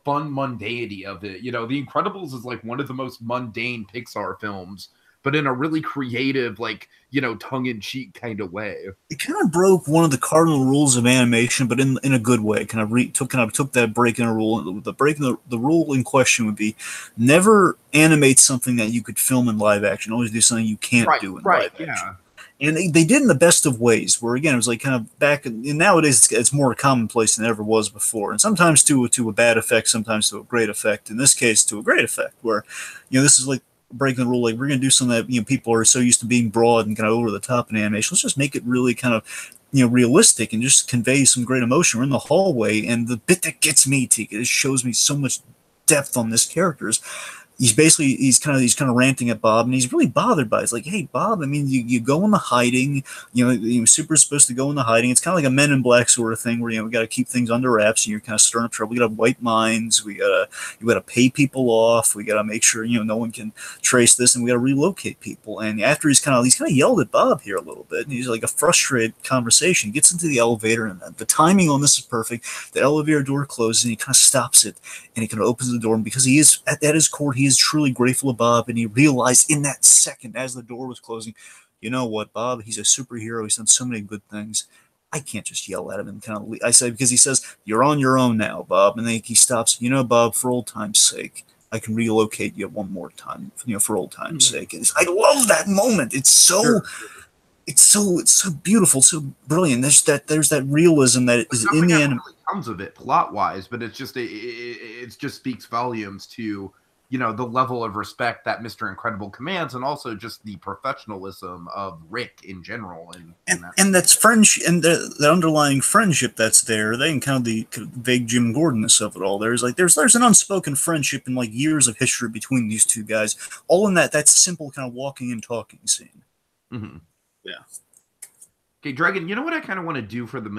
fun mundanity of it. The Incredibles is like one of the most mundane Pixar films, but in a really creative, tongue-in-cheek kind of way. It kind of broke one of the cardinal rules of animation, but in a good way. Took that break in a rule. The rule in question would be never animate something that you could film in live action. Always do something you can't do in live action. And they did in the best of ways, where again it was like kind of back. And nowadays it's more commonplace than it ever was before, and sometimes to a bad effect, sometimes to a great effect. In this case, to a great effect, where this is like breaking the rule. Like, we're going to do something that people are so used to being broad and kind of over the top in animation. Let's just make it really kind of realistic and just convey some great emotion. We're in the hallway, and the bit that gets me, Tika, it shows me so much depth on this character. He's kind of ranting at Bob, and he's really bothered by it. It's like, hey, Bob, I mean, you go into hiding, Super's supposed to go into hiding. It's kind of like a Men in Black sort of thing, where we got to keep things under wraps, and you're kind of stirring up trouble. We got to have white minds. You got to pay people off. We got to make sure no one can trace this, and we got to relocate people. And after he's kind of yelled at Bob here a little bit, and he's like a frustrated conversation. He gets into the elevator, and the timing on this is perfect. The elevator door closes, and he kind of stops it, and he kind of opens the door, and because he is at his core, he is truly grateful to Bob, and he realized in that second, as the door was closing, you know what, Bob? He's a superhero. He's done so many good things. I can't just yell at him and kind of. I said because he says you're on your own now, Bob, and then he stops. You know, Bob, for old time's sake, I can relocate you one more time. For old time's sake. I love that moment. It's so. Sure. It's so beautiful, so brilliant. There's that realism that is in the anime. Really comes of it plot wise, but it's just it just speaks volumes to the level of respect that Mr. Incredible commands, and also just the professionalism of Rick in general. And that's friendship, and the underlying friendship that's there. They kind of the vague Jim Gordonness of it all. There's an unspoken friendship and like years of history between these two guys, all in that simple kind of walking and talking scene. Mm-hmm. Yeah. Okay, Dragon, you know what I kind of want to do for the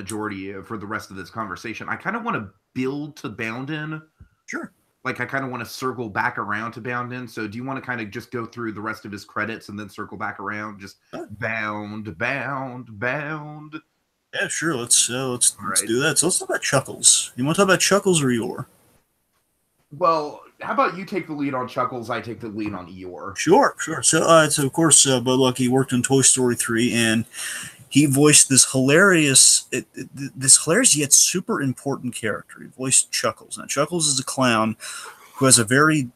rest of this conversation? I kind of want to build to Boundin. Sure. Like, I kind of want to circle back around to Boundin. So do you want to kind of just go through the rest of his credits and then circle back around? Just bound. Yeah, sure. Let's do that. So let's talk about Chuckles. You want to talk about Chuckles or Eeyore? Well, how about you take the lead on Chuckles, I take the lead on Eeyore? Sure. So of course, Bud Luckey worked on Toy Story 3, and he voiced this hilarious yet super important character. He voiced Chuckles. Now, Chuckles is a clown who has a very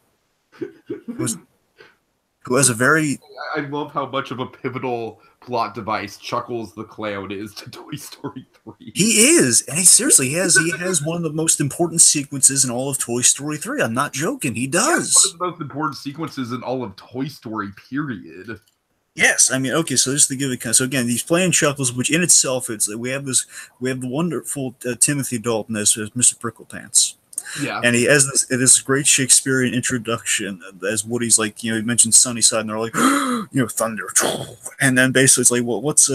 I love how much of a pivotal plot device Chuckles the Clown is to Toy Story 3. He is, and he has one of the most important sequences in all of Toy Story 3. I'm not joking. He does. One of the most important sequences in all of Toy Story, period. Yes, I mean, okay, so just to give it so again, he's playing Chuckles, which in itself we have the wonderful Timothy Dalton as Mr. Pricklepants. Yeah, and he has this great Shakespearean introduction as Woody's like, he mentions Sunnyside, and they're like, thunder, and then basically it's like, well, what's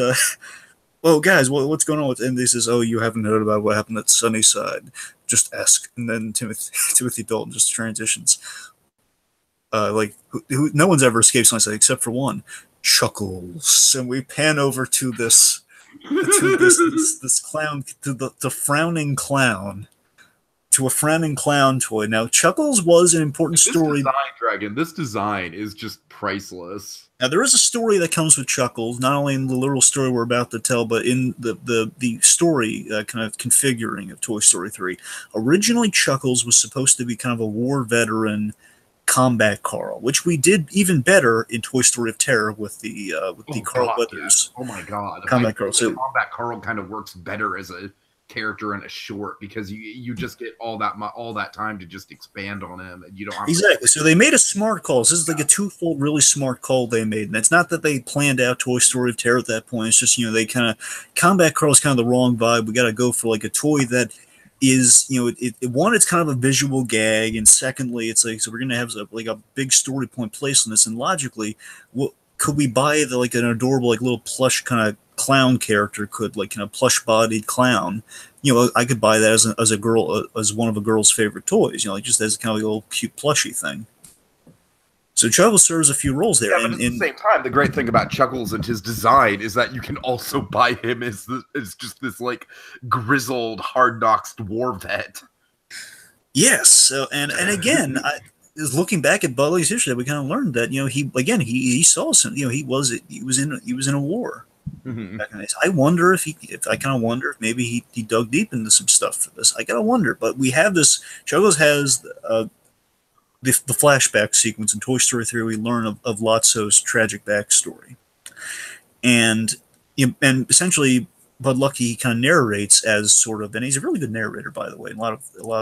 well, guys, what's going on with? And he says, oh, you haven't heard about what happened at Sunnyside? Just ask. And then Timothy Dalton just transitions, no one's ever escaped Sunnyside except for one, Chuckles, and we pan over to this clown, to the frowning clown. To a frowning clown toy. Now, Chuckles was an important story. This design is just priceless. Now, there is a story that comes with Chuckles, not only in the literal story we're about to tell, but in the story kind of configuring of Toy Story 3. Originally, Chuckles was supposed to be kind of a war veteran combat Carl, which we did even better in Toy Story of Terror with the Carl Weathers. Yeah. Oh my god, combat Carl. So combat Carl kind of works better as a character in a short because you just get all that time to just expand on him, and you don't have exactly. So they made a smart call. This is like a twofold, really smart call they made, and it's not that they planned out Toy Story of Terror at that point. It's just they kind of Combat Carl is kind of the wrong vibe. We got to go for like a toy that is one, it's kind of a visual gag, and secondly, it's like, so we're gonna have a big story point placed on this, and logically, what could we buy an adorable little plush kind of clown character, plush bodied clown? I could buy that as a girl, as one of a girl's favorite toys, just as kind of a little cute plushy thing. So Chuckles serves a few roles there. Yeah, but at the same time, the great thing about Chuckles and his design is that you can also buy him as just this grizzled, hard knocks war vet. Yes. So and again, looking back at Budley's history, we kind of learned that he saw some, he was in a war. Mm-hmm. I wonder if maybe he dug deep into some stuff for this. I gotta wonder, but we have this. Chuckles has the flashback sequence in Toy Story 3. We learn of Lotso's tragic backstory, and essentially Bud Luckey kind of narrates as sort of, and he's a really good narrator, by the way. In a lot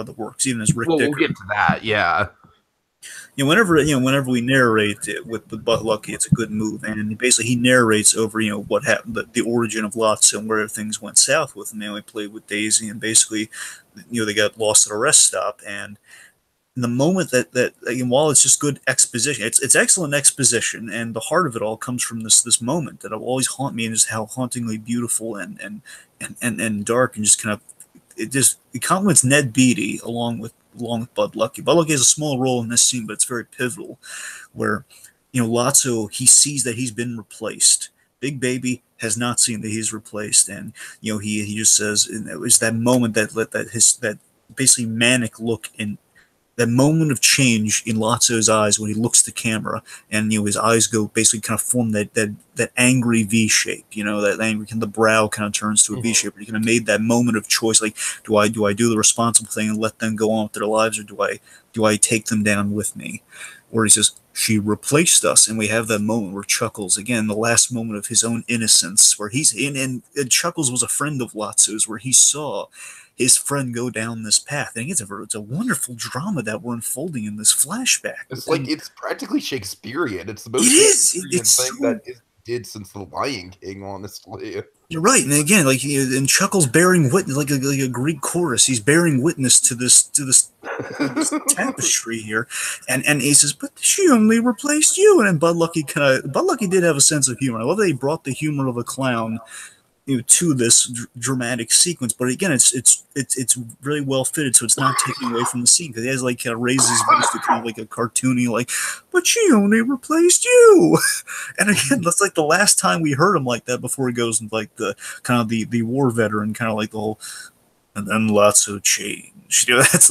of the works, even as Rick Dicker. We'll get to that, yeah. Whenever we narrate it with Bud Luckey, it's a good move, and basically he narrates over what happened, the origin of Lotso and where things went south with him. We played with Daisy, and basically, they got lost at a rest stop, and in the moment that while it's just good exposition, it's excellent exposition, and the heart of it all comes from this moment that will always haunt me, and just how hauntingly beautiful and dark, and just kind of it complements Ned Beatty along with Bud Luckey. Bud Luckey has a small role in this scene, but it's very pivotal, where Lotso, he sees that he's been replaced. Big Baby has not seen that he's replaced, and he just says, and it was that moment that basically manic look in that moment of change in Lotso's eyes when he looks at the camera, and his eyes go basically kind of form that angry V shape. That angry, the brow kind of turns to a V shape. He kind of made that moment of choice, like, do I do the responsible thing and let them go on with their lives, or do I take them down with me? Where he says, she replaced us, and we have that moment where Chuckles, again, the last moment of his own innocence, where he's in, and Chuckles was a friend of Lotso's, where he saw his friend go down this path. And it's a wonderful drama that we're unfolding in this flashback. It's like, it's practically Shakespearean. It's the most Shakespearean thing that is did since The Lion King, honestly. You're right, and again, like, and Chuckles bearing witness, like a Greek chorus, he's bearing witness to this tapestry here, and he says, "But she only replaced you." And then Bud Luckey did have a sense of humor. I love that he brought the humor of a clown to this dramatic sequence, but again, it's really well fitted, so it's not taking away from the scene, because he has like kind of raises his voice to kind of like a cartoony, like, "But she only replaced you." And again, that's like the last time we heard him like that before he goes into like the kind of the war veteran kind of like the whole, "And then lots of change." That's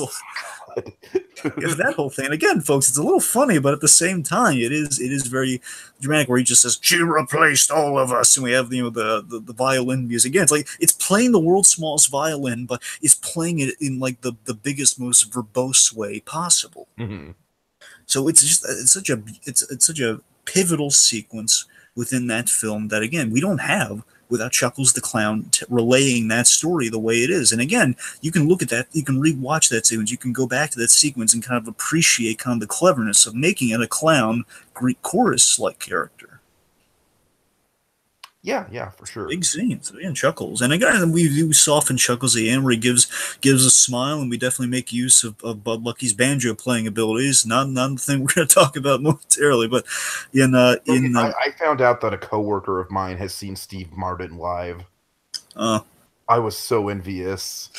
that whole thing. And again, folks, it's a little funny, but at the same time, it is very dramatic. Where he just says, "She replaced all of us," and we have the violin music. Again, it's like it's playing the world's smallest violin, but it's playing it in like the biggest, most verbose way possible. So it's such a pivotal sequence within that film that, again, we don't have without Chuckles the Clown relaying that story the way it is. And again, you can look at that, you can rewatch that sequence, you can go back to that sequence and kind of appreciate kind of the cleverness of making it a clown Greek chorus-like character. Yeah, for sure. Big scenes, and Chuckles. And again, we do soften Chuckles at the end, where he gives a smile, and we definitely make use of Bud Luckey's banjo playing abilities. Not the thing we're going to talk about momentarily, but I found out that a coworker of mine has seen Steve Martin live. I was so envious.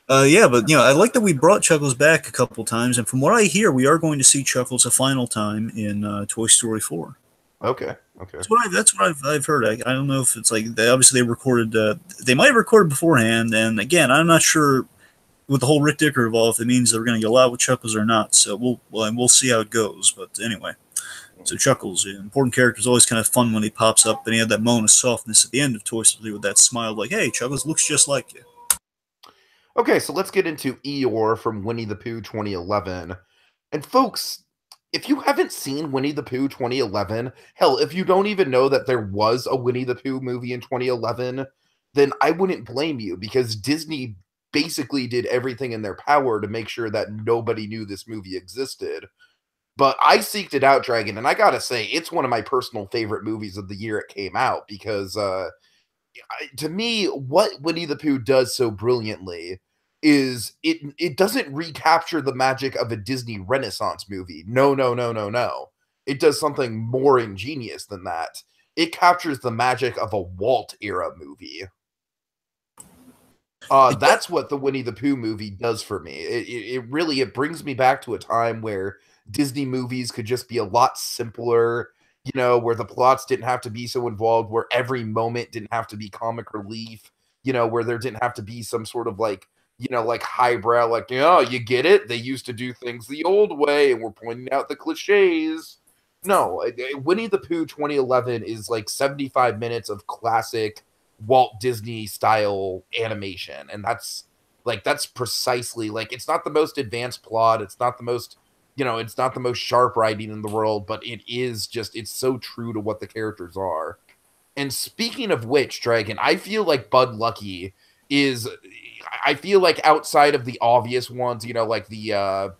Yeah, but I like that we brought Chuckles back a couple times, and from what I hear, we are going to see Chuckles a final time in Toy Story 4. Okay. That's what I've heard. I don't know if it's like they recorded. They might have recorded beforehand, and again, I'm not sure with the whole Rick Dicker involved if it means they're going to go out with Chuckles or not. So we'll see how it goes. But anyway, so Chuckles, important character, is always kind of fun when he pops up, and he had that moment of softness at the end of Toy Story with that smile, like, "Hey, Chuckles looks just like you." Okay, so let's get into Eeyore from Winnie the Pooh 2011, and folks, if you haven't seen Winnie the Pooh 2011, hell, if you don't even know that there was a Winnie the Pooh movie in 2011, then I wouldn't blame you, because Disney basically did everything in their power to make sure that nobody knew this movie existed. But I seeked it out, Dragon, and I gotta say, it's one of my personal favorite movies of the year it came out, because to me, what Winnie the Pooh does so brilliantly is it doesn't recapture the magic of a Disney Renaissance movie. No. It does something more ingenious than that. It captures the magic of a Walt era movie. That's what the Winnie the Pooh movie does for me. It really brings me back to a time where Disney movies could just be a lot simpler, where the plots didn't have to be so involved, where every moment didn't have to be comic relief, where there didn't have to be some sort of like highbrow, like, you get it? They used to do things the old way, and we're pointing out the cliches. No, Winnie the Pooh 2011 is like 75 minutes of classic Walt Disney style animation, and that's precisely, like, it's not the most advanced plot, it's not the most, it's not the most sharp writing in the world, but it's so true to what the characters are. And speaking of which, Dragon, I feel like Bud Luckey is, I feel like outside of the obvious ones, like the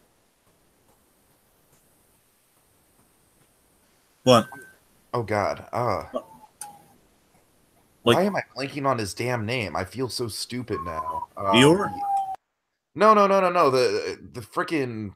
what? Oh God. Why am I blanking on his damn name? I feel so stupid now. Eeyore? No. The freaking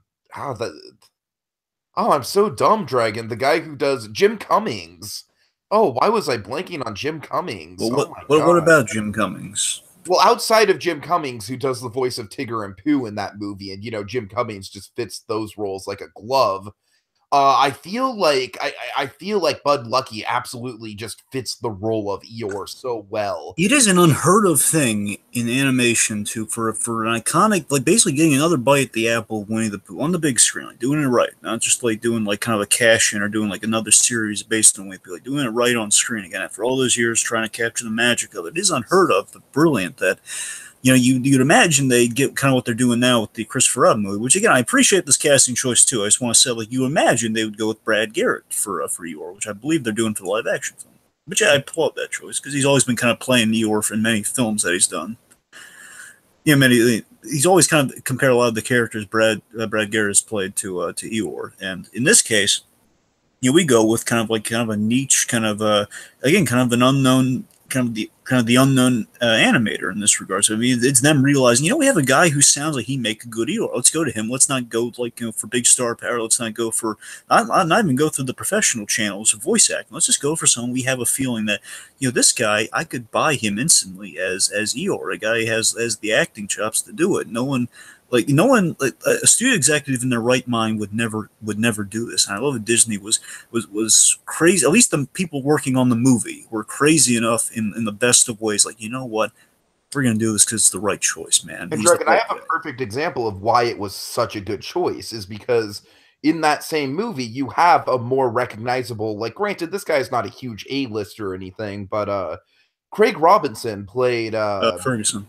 I'm so dumb, Dragon. The guy who does Jim Cummings. Oh, why was I blanking on Jim Cummings? Well, what about Jim Cummings? Well, outside of Jim Cummings, who does the voice of Tigger and Pooh in that movie, and Jim Cummings just fits those roles like a glove. I feel like Bud Luckey absolutely just fits the role of Eeyore so well. It is an unheard of thing in animation to for an iconic, like basically getting another bite at the apple of Winnie the Pooh on the big screen, like doing it right, not just like doing like kind of a cash in or doing like another series based on Winnie the Pooh, like doing it right on screen again after all those years trying to capture the magic of it. It is unheard of, but brilliant that you'd imagine they'd get kind of what they're doing now with the Christopher Robin movie, which again, I appreciate this casting choice too. I just want to say, like, you imagine they would go with Brad Garrett for Eeyore, which I believe they're doing for the live action film. But yeah, I applaud that choice because he's always been kind of playing Eeyore in many films that he's done. He's always kind of compared a lot of the characters Brad Garrett has played to Eeyore, and in this case, we go with kind of a niche, kind of again, kind of an unknown, kind of the unknown animator in this regard. So I mean, it's them realizing, we have a guy who sounds like he make a good Eeyore. Let's go to him. Let's not go for big star power. Let's not go for not even go through the professional channels of voice acting. Let's just go for someone we have a feeling that this guy, I could buy him instantly as Eeyore. A guy who has the acting chops to do it. No one, a studio executive in their right mind would never do this. And I love that Disney was crazy. At least the people working on the movie were crazy enough in the best of ways. Like, you know what? We're going to do this because it's the right choice, man. And Dragon, I have a perfect example of why it was such a good choice is because in that same movie, you have a more recognizable, like, granted, this guy is not a huge A-lister or anything, but Craig Robinson played Ferguson.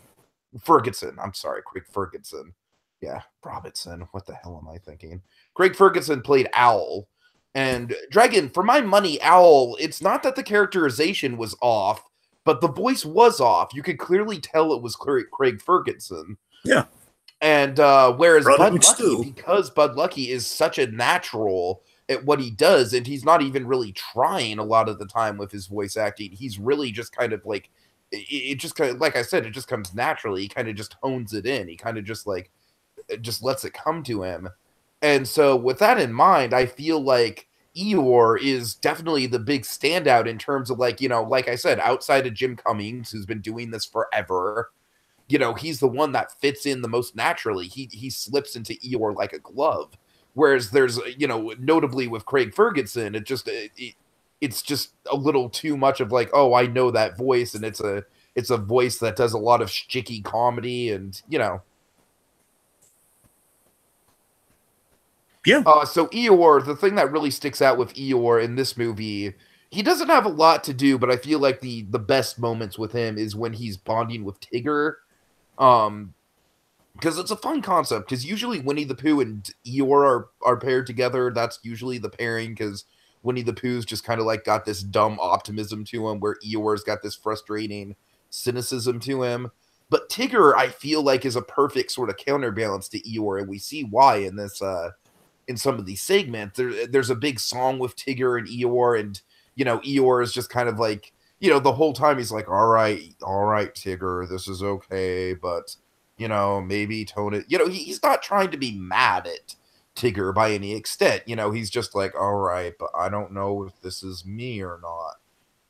I'm sorry, Craig Ferguson. Yeah, Robinson. What the hell am I thinking? Craig Ferguson played Owl. And Dragon, for my money, Owl, it's not that the characterization was off, but the voice was off. You could clearly tell it was Craig Ferguson. Yeah. And whereas Bud Luckey, because Bud Luckey is such a natural at what he does, and he's not even really trying a lot of the time with his voice acting, he's really just kind of like, it just kind of, like I said, it just comes naturally. He kind of just hones it in. He kind of just like, just lets it come to him. And so with that in mind, I feel like Eeyore is definitely the big standout in terms of like, like I said, outside of Jim Cummings, who's been doing this forever, he's the one that fits in the most naturally. He slips into Eeyore like a glove. Whereas there's, notably with Craig Ferguson, it's just a little too much of like, oh, I know that voice, and it's a voice that does a lot of sticky comedy, and Yeah. So Eeyore, the thing that really sticks out with Eeyore in this movie, he doesn't have a lot to do, but I feel like the best moments with him is when he's bonding with Tigger. Because it's a fun concept, because usually Winnie the Pooh and Eeyore are paired together. That's usually the pairing, because Winnie the Pooh's just kind of like got this dumb optimism to him, where Eeyore's got this frustrating cynicism to him. But Tigger, I feel like, is a perfect sort of counterbalance to Eeyore, and we see why in this in some of these segments. There's a big song with Tigger and Eeyore, and Eeyore is just kind of like, the whole time he's like, all right, Tigger, this is okay, but maybe tone it. He's not trying to be mad at Tigger by any extent. He's just like, all right, but I don't know if this is me or not.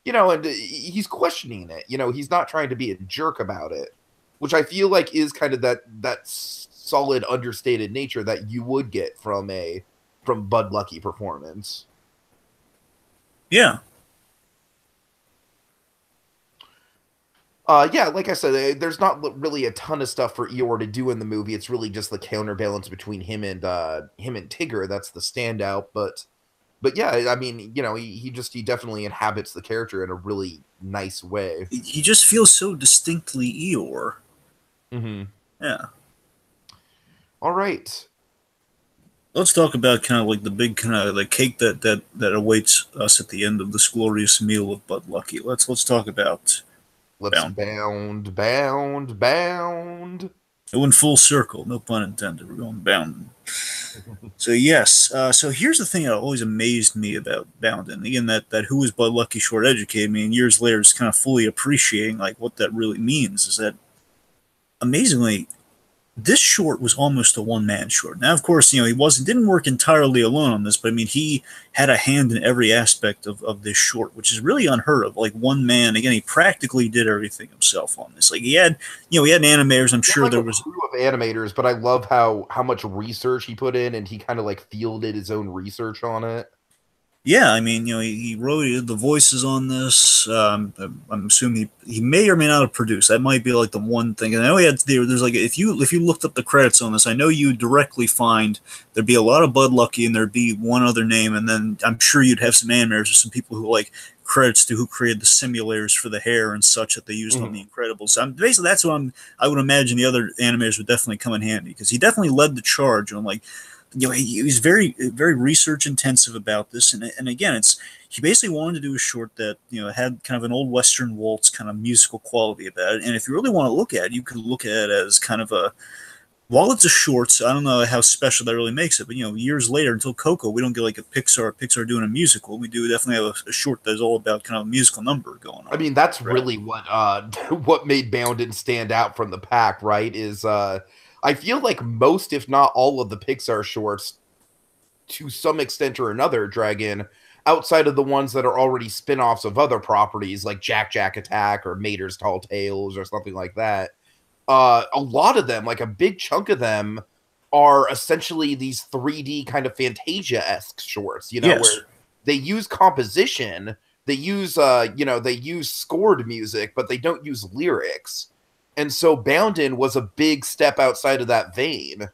And he's questioning it. He's not trying to be a jerk about it, which I feel like is kind of that solid understated nature that you would get from Bud Luckey performance. Yeah. Yeah, like I said, there's not really a ton of stuff for Eeyore to do in the movie. It's really just the counterbalance between him and Tigger that's the standout. But yeah, I mean, he definitely inhabits the character in a really nice way. He just feels so distinctly Eeyore. Mm-hmm. Yeah. All right. Let's talk about kind of like the big kind of the cake that awaits us at the end of this glorious meal of Bud Luckey. Let's talk about. Let's bound. It went full circle, no pun intended. We're going Boundin. So yes, so here's the thing that always amazed me about Boundin. Again, that who is Bud Luckey short educated me, and years later, just kind of fully appreciating like what that really means. Is that amazingly, this short was almost a one-man short. Now, of course, he didn't work entirely alone on this, but I mean, he had a hand in every aspect of this short, which is really unheard of. Like one man, again, he practically did everything himself on this. Like he had animators. I'm sure there was a crew of animators, but I love how much research he put in, and he kind of like fielded his own research on it. Yeah, I mean, he wrote the voices on this. I'm assuming he may or may not have produced. That might be like the one thing. And I know there's like if you looked up the credits on this, I know you directly find there'd be a lot of Bud Luckey and there'd be one other name, and then I'm sure you'd have some animators or some people who like credits to who created the simulators for the hair and such that they used on The Incredibles. So basically that's what I would imagine the other animators would definitely come in handy because he definitely led the charge on like. He was very, very research intensive about this, and again, he basically wanted to do a short that had kind of an old Western waltz kind of musical quality about it. And if you really want to look at it, you could look at it as kind of while it's a short, so I don't know how special that really makes it, but years later until Coco, we don't get like a Pixar doing a musical. We do definitely have a short that's all about kind of a musical number going on. I mean, that's really what what made Boundin stand out from the pack, right? Is I feel like most, if not all, of the Pixar shorts, to some extent or another, Dragon, outside of the ones that are already spin-offs of other properties like Jack Jack Attack or Mater's Tall Tales or something like that, a lot of them, like a big chunk of them, are essentially these 3D kind of Fantasia-esque shorts, Yes. where they use composition, they use they use scored music, but they don't use lyrics. And so Boundin was a big step outside of that vein.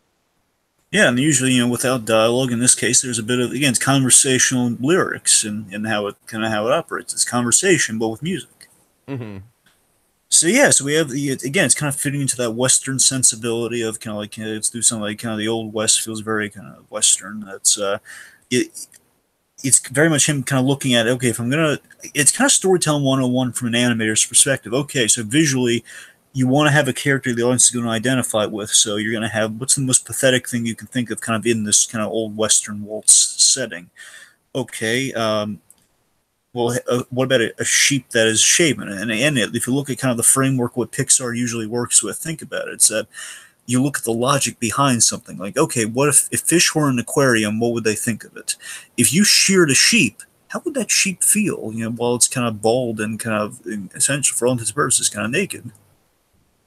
Yeah, and usually, without dialogue, in this case, there's a bit of, again, it's conversational lyrics and how it operates. It's conversation, but with music. So yeah, so we have again, it's kind of fitting into that Western sensibility of kind of like let's do something like kind of the old West feels very kind of Western. That's it's very much him kind of looking at okay, it's kind of storytelling 101 from an animator's perspective. Okay, so visually, you want to have a character the audience is going to identify with, so you're going to have what's the most pathetic thing you can think of kind of in this kind of old Western waltz setting. Okay, well, what about a sheep that is shaven? And if you look at kind of the framework what Pixar usually works with, think about it. It's that you look at the logic behind something. Like, okay, what if fish were in an aquarium, what would they think of it? If you sheared a sheep, how would that sheep feel, while it's kind of bald and kind of, essentially, for all intents and purposes, kind of naked?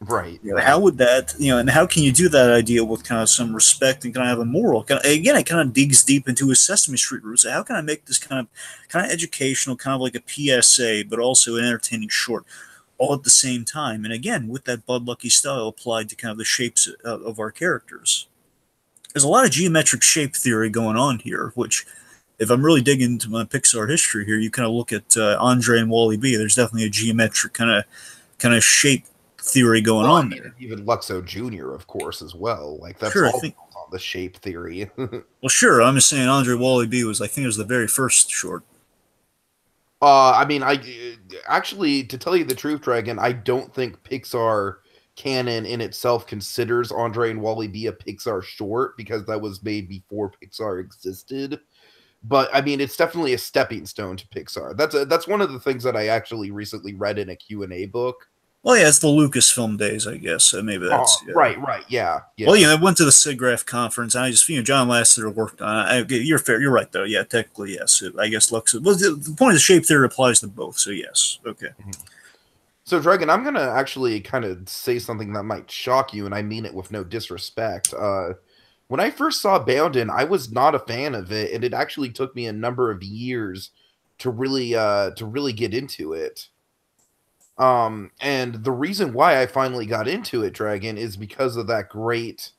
Right. How would that, and how can you do that idea with kind of some respect and kind of have a moral? Again, it kind of digs deep into his Sesame Street roots. How can I make this kind of educational, kind of like a PSA, but also an entertaining short, all at the same time? And again, with that Bud Luckey style applied to kind of the shapes of our characters. There's a lot of geometric shape theory going on here, which, if I'm really digging into my Pixar history here, you kind of look at Andre and Wally B. There's definitely a geometric kind of shape theory going on there. Even Luxo Jr., of course, as well. Like that's sure, all on the shape theory. Well, sure. I'm just saying Andre Wally B was, I think it was the very first short. I mean, actually, to tell you the truth, Dragon, I don't think Pixar canon in itself considers Andre and Wally B a Pixar short because that was made before Pixar existed. But I mean, it's definitely a stepping stone to Pixar. That's one of the things that I actually recently read in a Q&A book. Well, yeah, it's the Lucasfilm days, I guess. So maybe that's right, yeah. Well, I went to the SIGGRAPH conference, and I just, John Lasseter worked on it. You're fair. You're right, though. Yeah, technically, yes. I guess Lux. Well, the point of the shape theory applies to both. So yes, okay. So, Dragon, I'm gonna actually kind of say something that might shock you, and I mean it with no disrespect. When I first saw Boundin, I was not a fan of it, and it actually took me a number of years to really get into it. And the reason why I finally got into it, Dragon, is because of that great,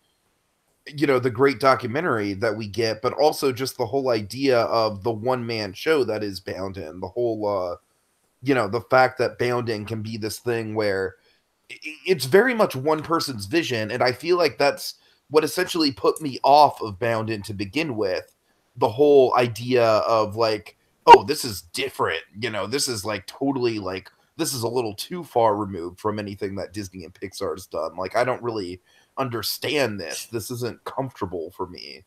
the great documentary that we get, but also just the whole idea of the one-man show that is Boundin. The whole, the fact that Boundin can be this thing where it's very much one person's vision, and I feel like that's what essentially put me off of Boundin to begin with. The whole idea of like, oh, this is different, this is like totally like, this is a little too far removed from anything that Disney and Pixar has done. Like, I don't really understand this. This isn't comfortable for me.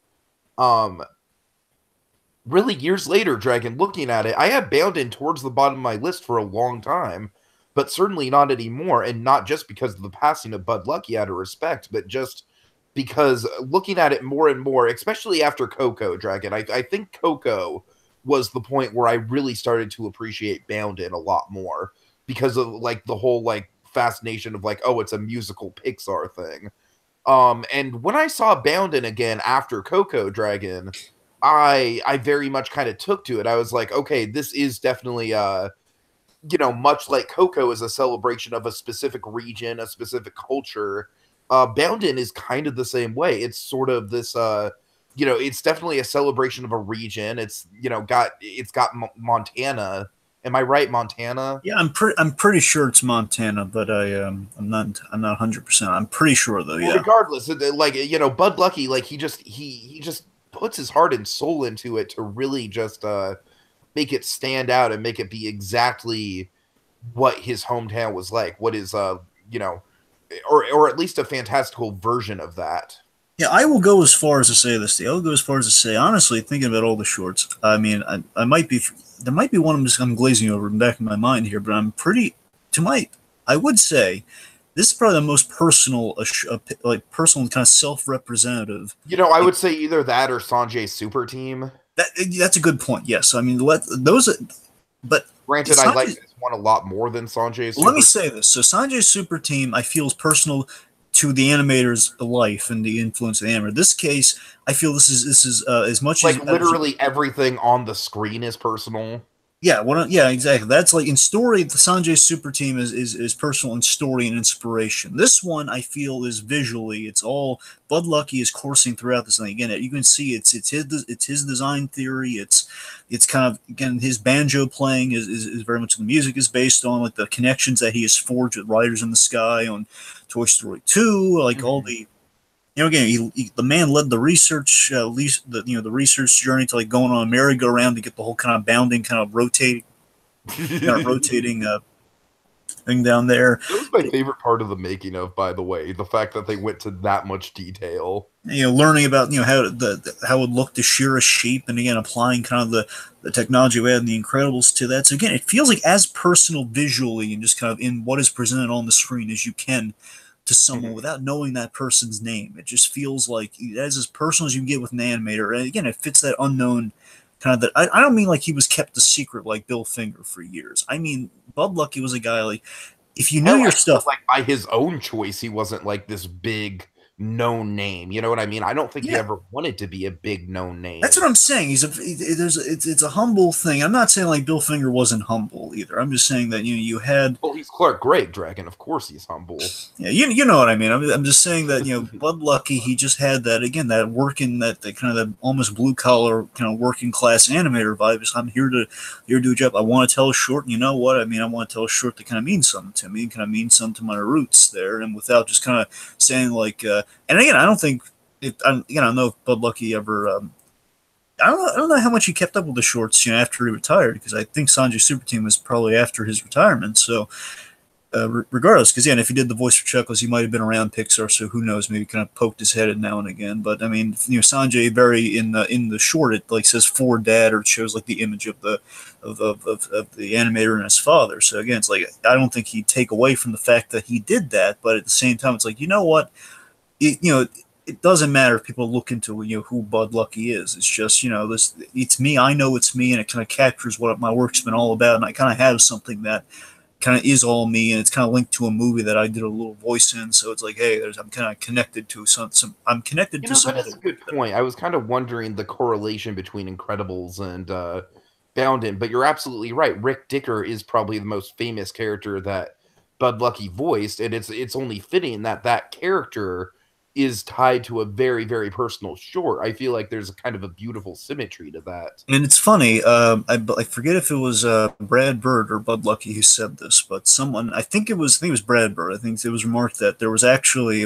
Really, years later, Dragon, looking at it, I had Boundin towards the bottom of my list for a long time, but certainly not anymore, and not just because of the passing of Bud Luckey out of respect, but just because looking at it more and more, especially after Coco Dragon, I think Coco was the point where I really started to appreciate Boundin a lot more because of like the whole like fascination of like, oh, it's a musical Pixar thing. And when I saw Boundin again after Coco Dragon, I very much kind of took to it. I was like, okay, this is definitely much like Coco is a celebration of a specific region, a specific culture. Boundin is kind of the same way. It's sort of this it's definitely a celebration of a region. It's got Montana. Am I right, Montana? Yeah, I'm pretty sure it's Montana, but I'm not 100%. I'm pretty sure though. Well, Yeah. regardless, like Bud Luckey, like he just puts his heart and soul into it to really just make it stand out and make it be exactly what his hometown was like. What is or at least a fantastical version of that. Yeah, I will go as far as to say this. I'll go as far as to say, honestly, thinking about all the shorts. I mean, I might be there might be one I'm glazing over in the back of my mind here, but I would say this is probably the most personal, like personal kind of self-representative. I would say either that or Sanjay's Super Team. That's a good point. Yes, I mean but granted, I like this one a lot more than Sanjay's. Let me say this: so Sanjay's Super Team, I feel, is personal to the animator's life and the influence of the animator. In this case, I feel this is as much like as literally everything on the screen is personal. Yeah, exactly. That's like in story, the Sanjay Super Team is personal in story and inspiration. This one I feel is visually. It's all Bud Luckey is coursing throughout this thing. Again, you can see it's his design theory. It's kind of again his banjo playing is very much the music is based on like the connections that he has forged with Riders in the Sky on Toy Story 2, like all the. Again, the man led the research, the research journey to like going on a merry-go-round to get the whole kind of bounding, kind of rotating thing down there. That was my favorite part of the making of, by the way, the fact that they went to that much detail. Learning about how how it would look to shear a sheep, and again applying kind of the technology we had in The Incredibles to that. So again, it feels like as personal visually and just kind of in what is presented on the screen as you can to someone without knowing that person's name. It just feels like that's as personal as you can get with an animator. And again, it fits that unknown kind of that. I don't mean like he was kept a secret like Bill Finger for years. I mean, Bud Luckey was a guy like if you knew your stuff, like by his own choice, he wasn't like this big known name. You know what I mean? I don't think he ever wanted to be a big known name. That's what I'm saying. It's a humble thing. I'm not saying like Bill Finger wasn't humble either. I'm just saying that you had. Well, he's Clark Gregg Dragon. Of course, he's humble. Yeah, you know what I mean. I'm just saying that Bud Luckey, he just had that again, that working that kind of that almost blue collar kind of working class animator vibe. I'm here to do a job. I want to tell a short, and you know what I mean. I want to tell a short that kind of means something to me, kind of means something to my roots there, and without just kind of saying like. And again, I don't think I don't know if Bud Luckey ever. I don't know how much he kept up with the shorts, after he retired, because I think Sanjay Super Team was probably after his retirement. So, regardless, because if he did the voice for Chuckles, he might have been around Pixar. So who knows? Maybe kind of poked his head in now and again. But I mean, Sanjay very in the short, it like says for dad, or it shows like the image of the animator and his father. So again, it's like I don't think he'd take away from the fact that he did that, but at the same time, it's like you know what. It doesn't matter if people look into who Bud Luckey is. It's just it's me. I know it's me, and it kind of captures what my work's been all about. And I kind of have something that kind of is all me, and it's kind of linked to a movie that I did a little voice in. So it's like, hey, I'm kind of connected to some. I'm connected to some. That's a good point. I was kind of wondering the correlation between Incredibles and Boundin, but you're absolutely right. Rick Dicker is probably the most famous character that Bud Luckey voiced, and it's only fitting that character is tied to a very, very personal short. I feel like there's a kind of a beautiful symmetry to that. And it's funny, I forget if it was Brad Bird or Bud Luckey who said this, but I think it was Brad Bird. I think it was remarked that it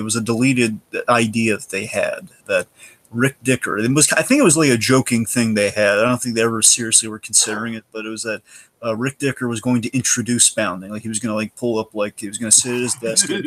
was a deleted idea that they had, that Rick Dicker. I think it was like a joking thing they had. I don't think they ever seriously were considering it, but it was that Rick Dicker was going to introduce Bounding. Like he was going to like pull up, like he was going to sit at his desk and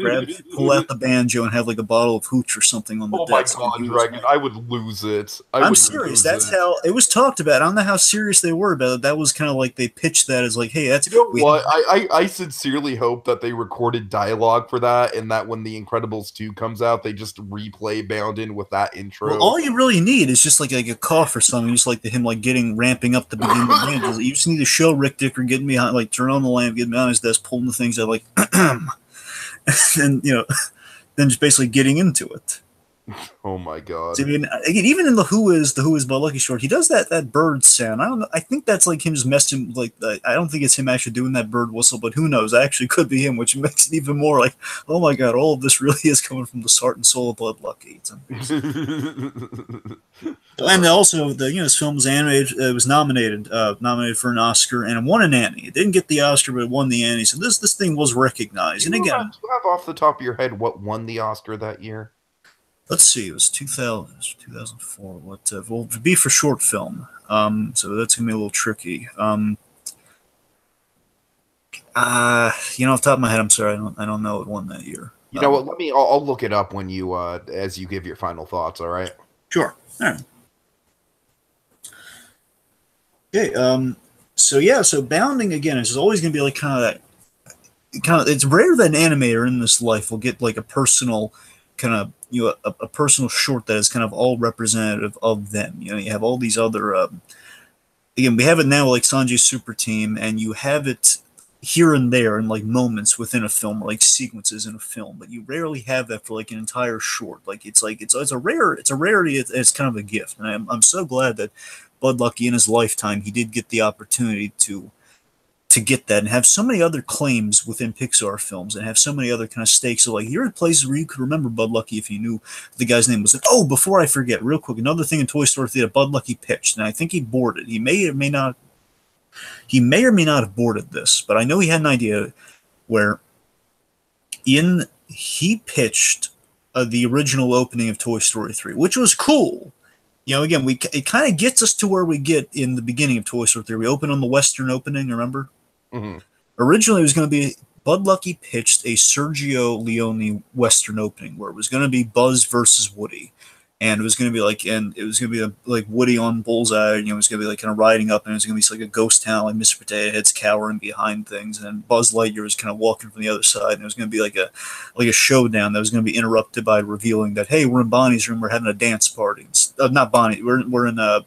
pull out the banjo and have like a bottle of hooch or something on the desk. Oh my god, Dragon! I would lose it. I'm serious. That's how it was talked about. I don't know how serious they were about it. That was kind of like they pitched that as like, hey, that's what I sincerely hope that they recorded dialogue for that, and that when The Incredibles 2 comes out, they just replay Boundin with that intro. Well, all you really need is just like a cough or something, just like him like ramping up the beginning of the band. You just need to show Rick Dicker getting behind, like turn on the lamp, getting behind his desk, pulling the things out, like, and then just basically getting into it. Oh my god! So, I mean, again, even in the Who is But Lucky short, he does that bird sound. I don't know. I think that's like him just messing. Like, I don't think it's him actually doing that bird whistle, but who knows? It actually could be him, which makes it even more like, oh my god, all of this really is coming from the heart and soul of Bud Lucky. And also, this film was animated. It was nominated for an Oscar and it won an Annie. It didn't get the Oscar, but it won the Annie. So this thing was recognized. And again, do you have off the top of your head what won the Oscar that year? Let's see, it was 2004. What will be for short film? So that's gonna be a little tricky. Off the top of my head, I'm sorry, I don't know what won that year. You know what? I'll look it up when you as you give your final thoughts. All right. Sure. All right. Okay. So Bounding again is always gonna be like kind of. It's rare that an animator in this life will get like a personal kind of. A personal short that is kind of all representative of them. You have all these other again, we have it now like Sanjay's Super Team, and you have it here and there in like moments within a film, or like sequences in a film, but you rarely have that for like an entire short. Like it's a rarity. It's kind of a gift, and I'm so glad that Bud Luckey in his lifetime he did get the opportunity to get that and have so many other claims within Pixar films and have so many other kind of stakes. So like here are places where you could remember Bud Luckey if you knew the guy's name was. Oh, before I forget, real quick, another thing in Toy Story 3 that Bud Luckey pitched, and I think he boarded. He may or may not have boarded this, but I know he had an idea where he pitched the original opening of Toy Story 3, which was cool. Again, it kind of gets us to where we get in the beginning of Toy Story 3. We open on the Western opening, remember? Mm-hmm. Originally, it was going to be Bud Luckey pitched a Sergio Leone Western opening where it was going to be Buzz versus Woody, and it was going to be like Woody on Bullseye. It was going to be like kind of riding up, and it was going to be like a ghost town, like Mr. Potato Head's cowering behind things, and Buzz Lightyear was kind of walking from the other side, and it was going to be like a showdown that was going to be interrupted by revealing that, hey, we're in Bonnie's room, we're having a dance party. Not Bonnie, we're in oh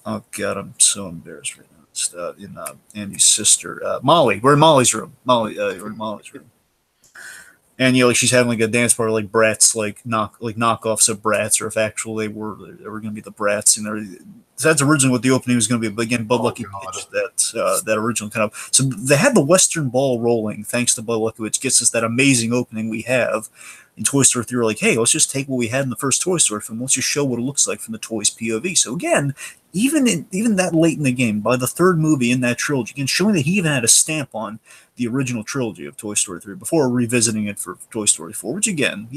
god, I'm so embarrassed right now. In Andy's sister, Molly. We're in Molly's room. We're in Molly's room. And like she's having like a dance party, like Bratz, like knockoffs of Bratz, or if actually they were going to be the Bratz, and so that's originally what the opening was going to be. But again, Bud Luckey pitched that original kind of. So they had the Western ball rolling thanks to Bud Luckey, which gets us that amazing opening we have in Toy Story 3. We're like, hey, let's just take what we had in the first Toy Story film. Let's just show what it looks like from the toys POV. So again, even that late in the game, by the third movie in that trilogy, again, showing that he even had a stamp on the original trilogy of Toy Story 3 before revisiting it for Toy Story 4, which again,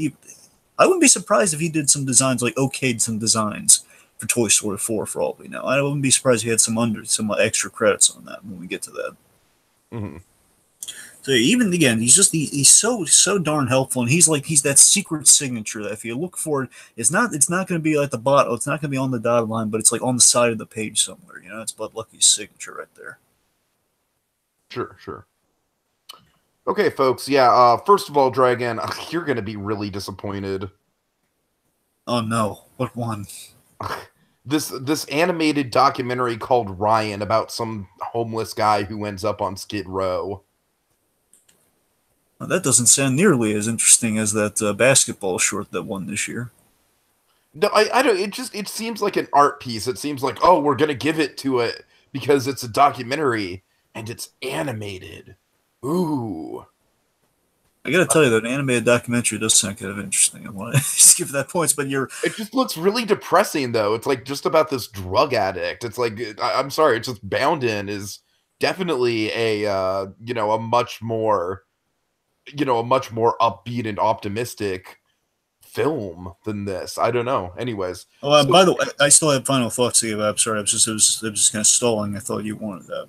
I wouldn't be surprised if he did some designs, like okayed some designs for Toy Story 4 for all we know. I wouldn't be surprised if he had some extra credits on that when we get to that. Mm-hmm. So even again, he's so darn helpful, and he's that secret signature that if you look for it, it's not going to be like the bottom, it's not going to be on the dotted line, but it's like on the side of the page somewhere. It's Bud Luckey's signature right there. Sure. Okay, folks. Yeah. First of all, Dragon, you're going to be really disappointed. Oh no! What one? This animated documentary called Ryan about some homeless guy who ends up on Skid Row. Well, that doesn't sound nearly as interesting as that basketball short that won this year. No, I don't. It seems like an art piece. It seems like, oh, we're gonna give it to it because it's a documentary and it's animated. Ooh. I gotta tell you that an animated documentary does sound kind of interesting. I want to just give that points, but it just looks really depressing though. It's like just about this drug addict. It's like I'm sorry. It's just Boundin is definitely a much more upbeat and optimistic film than this. I don't know. Anyways. Oh, by the way, I still have final thoughts to give. I'm sorry. I was just kind of stalling. I thought you wanted that.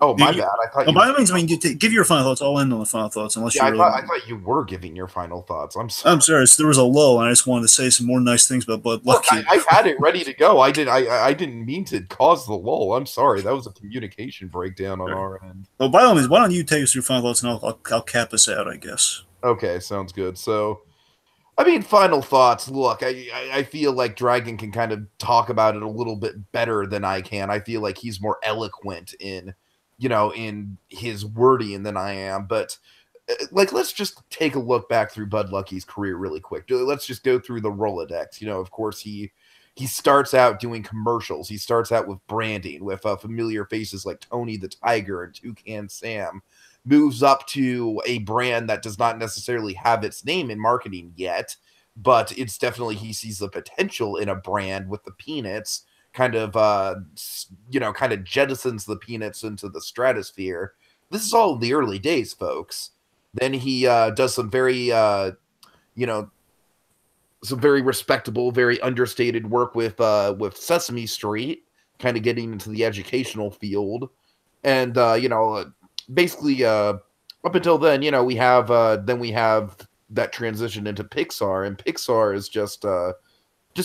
Oh, my bad. I thought Oh, you by were. all means, I mean, give your final thoughts. I'll end on the final thoughts, unless Yeah, you really. I thought you were giving your final thoughts. I'm I'm sorry. sorry. So there was a lull, and I just wanted to say some more nice things about Bud Look, Luckey. I had it ready to go. I didn't mean to cause the lull. I'm sorry. That was a communication breakdown on Sure. our end. Well, by all means, why don't you take us through final thoughts, and I'll cap us out, I guess. Okay, sounds good. So, I mean, final thoughts. Look, I feel like Dragon can kind of talk about it a little bit better than I can. I feel like he's more eloquent in, in his wording than I am. But like, let's just take a look back through Bud Lucky's career really quick. Let's just go through the Rolodex. Of course he starts out doing commercials. He starts out with branding with familiar faces like Tony the Tiger and Toucan Sam. Moves up to a brand that does not necessarily have its name in marketing yet, but it's definitely he sees the potential in a brand with the Peanuts. Kind of, kind of jettisons the Peanuts into the stratosphere. This is all the early days, folks. Then he does you know, some very respectable, very understated work with Sesame Street, kind of getting into the educational field, and basically up until then, we have that transition into Pixar, and Pixar is just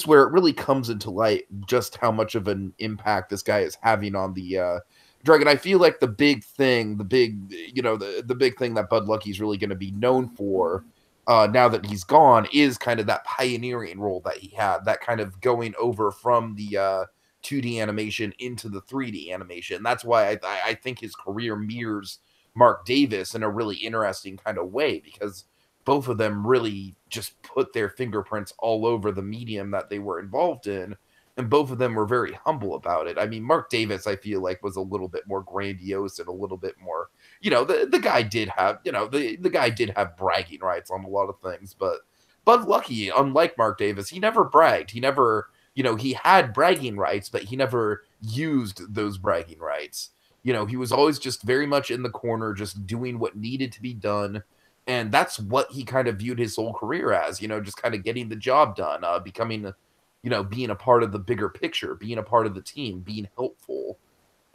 where it really comes into light just how much of an impact this guy is having on the Dragon. I feel like the big thing, the big thing that Bud Lucky's really going to be known for now that he's gone is kind of that pioneering role that he had, that kind of going over from the 2D animation into the 3D animation. That's why I think his career mirrors Mark Davis in a really interesting kind of way, because both of them really just put their fingerprints all over the medium that they were involved in, and both of them were very humble about it. I mean, Mark Davis, I feel like, was a little bit more grandiose and a little bit more, the guy did have, the guy did have bragging rights on a lot of things, but Bud Luckey, unlike Mark Davis, he never bragged. He never, he had bragging rights, but he never used those bragging rights. He was always just very much in the corner, just doing what needed to be done. And that's what he kind of viewed his whole career as, just kind of getting the job done, becoming, being a part of the bigger picture, being a part of the team, being helpful.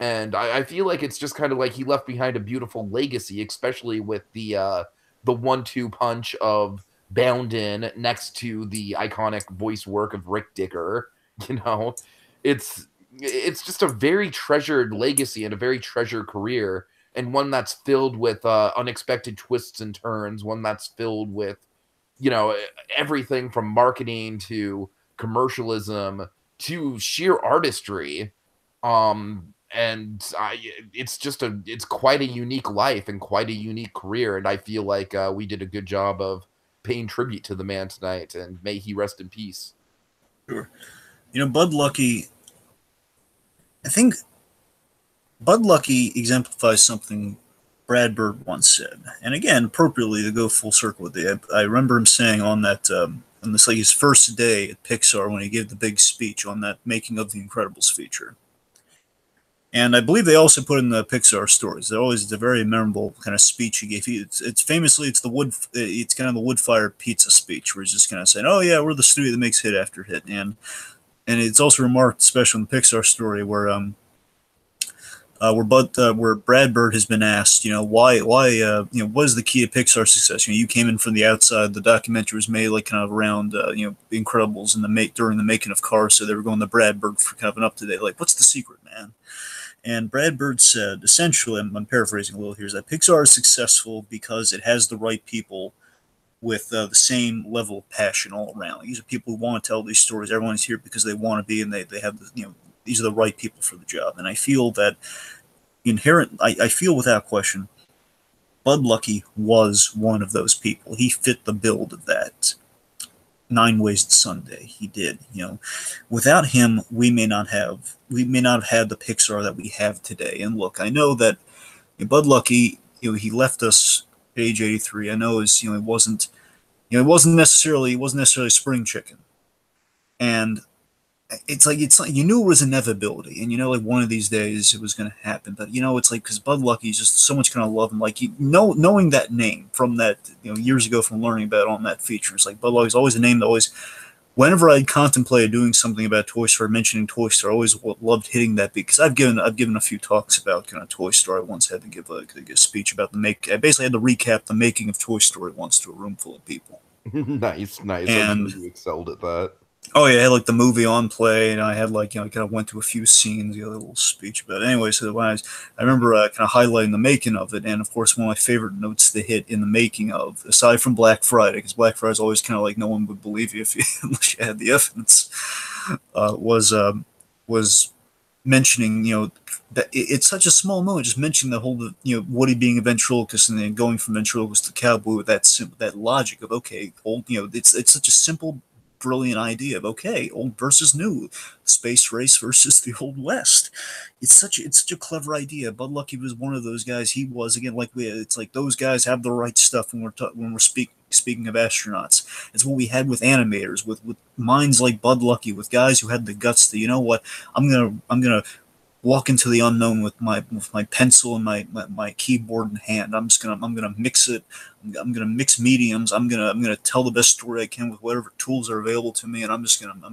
And I feel like it's just kind of like he left behind a beautiful legacy, especially with the 1-2 punch of Boundin next to the iconic voice work of Rick Dicker. You know, it's it's just a very treasured legacy and a very treasured career, and one that's filled with unexpected twists and turns. One that's filled with everything from marketing to commercialism to sheer artistry. It's quite a unique life and quite a unique career, and I feel like we did a good job of paying tribute to the man tonight, and may he rest in peace. Sure. Bud Luckey, I think Bud Luckey exemplifies something Brad Bird once said, and again, appropriately to go full circle with it. I remember him saying on that, on this, like his first day at Pixar, when he gave the big speech on that Making of the Incredibles feature. And I believe they also put in the Pixar stories. It's a very memorable kind of speech he gave. It's famously it's kind of the wood fire pizza speech, where he's just kind of saying, "Oh yeah, we're the studio that makes hit after hit," and it's also remarked, especially in the Pixar story, where Brad Bird has been asked, why, what is the key to Pixar success? You came in from the outside. The documentary was made like kind of around, the Incredibles and during the making of Cars, so they were going to Brad Bird for kind of an up to date, like, what's the secret, man? And Brad Bird said, essentially, I'm paraphrasing a little here, is that Pixar is successful because it has the right people with the same level of passion all around. These are people who want to tell these stories. Everyone's here because they want to be, and they have these are the right people for the job. And I feel that I feel without question, Bud Luckey was one of those people. He fit the build of that 9 Ways to Sunday. He did. Without him, we may not have had the Pixar that we have today. And look, I know that Bud Luckey, he left us at age 83. I know it wasn't necessarily spring chicken, and it's like you knew it was inevitability, and like one of these days it was going to happen. But it's like, because Bud Luckey is just so much going to love him. Like knowing that name from that years ago from learning about it on that feature, it's like Bud Luckey's always a name that always whenever I contemplated doing something about Toy Story, mentioning Toy Story, I always loved hitting that beat because I've given a few talks about kind of Toy Story. I once had to give a speech about the make. I basically had to recap the making of Toy Story once to a room full of people. Nice, nice. I'm sure And you excelled at that. oh yeah, I had like the movie on play, and I had like I kind of went to a few scenes, a little speech about it. Anyway, so I remember kind of highlighting the making of it, and of course one of my favorite notes to hit in the making of, aside from Black Friday, because Black Friday is always kind of like no one would believe you if you unless you had the evidence, was mentioning that it's such a small moment, just mentioning the whole Woody being a ventriloquist and then going from ventriloquist to cowboy with that logic of okay, old it's such a simple brilliant idea of okay, old versus new, space race versus the old west. It's such a clever idea. Bud Luckey was one of those guys. He was again like it's like those guys have the right stuff when we're speaking of astronauts. It's what we had with animators, with minds like Bud Luckey, with guys who had the guts to, you know what, I'm gonna walk into the unknown with my pencil and my keyboard in hand. I'm gonna mix it. I'm gonna mix mediums. I'm gonna tell the best story I can with whatever tools are available to me, and I'm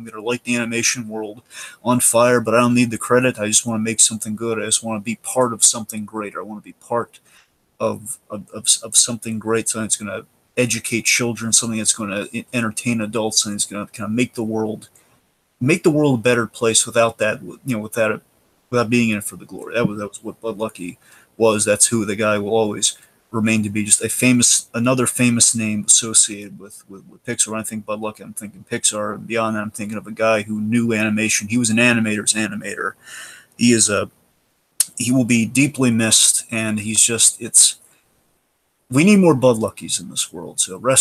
gonna light the animation world on fire. But I don't need the credit. I just want to make something good. I just want to be part of something greater. I want to be part of something great. Something that's gonna educate children. Something that's going to entertain adults, and it's going to kind of make the world a better place without that, without being in it for the glory. That was what Bud Luckey was. That's who the guy will always remain to be. Just another famous name associated with Pixar. When I think Bud Luckey, I'm thinking Pixar, and beyond that, I'm thinking of a guy who knew animation. He was an animator's animator. He will be deeply missed, and we need more Bud Luckies in this world. So Bud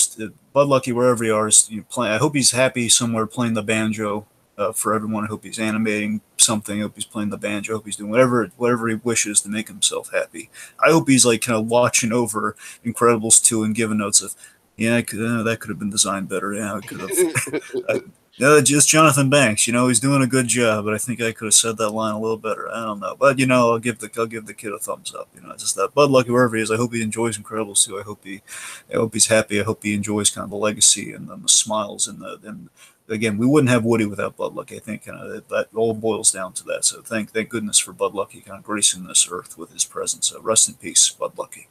Luckey, wherever you are, I hope he's happy somewhere playing the banjo for everyone. I hope he's animating something. I hope he's playing the banjo. I hope he's doing whatever he wishes to make himself happy. I hope he's like kind of watching over Incredibles 2 and giving notes of, yeah, that could have been designed better. Yeah, I could have. Just Jonathan Banks. He's doing a good job, but I think I could have said that line a little better. I don't know, but I'll give the kid a thumbs up. Just that Bud Luckey, wherever he is, I hope he enjoys Incredibles 2. I hope he's happy. I hope he enjoys kind of the legacy and the smiles and again, we wouldn't have Woody without Bud Luckey. I think that all boils down to that. So thank goodness for Bud Luckey kind of gracing this earth with his presence. Rest in peace, Bud Luckey.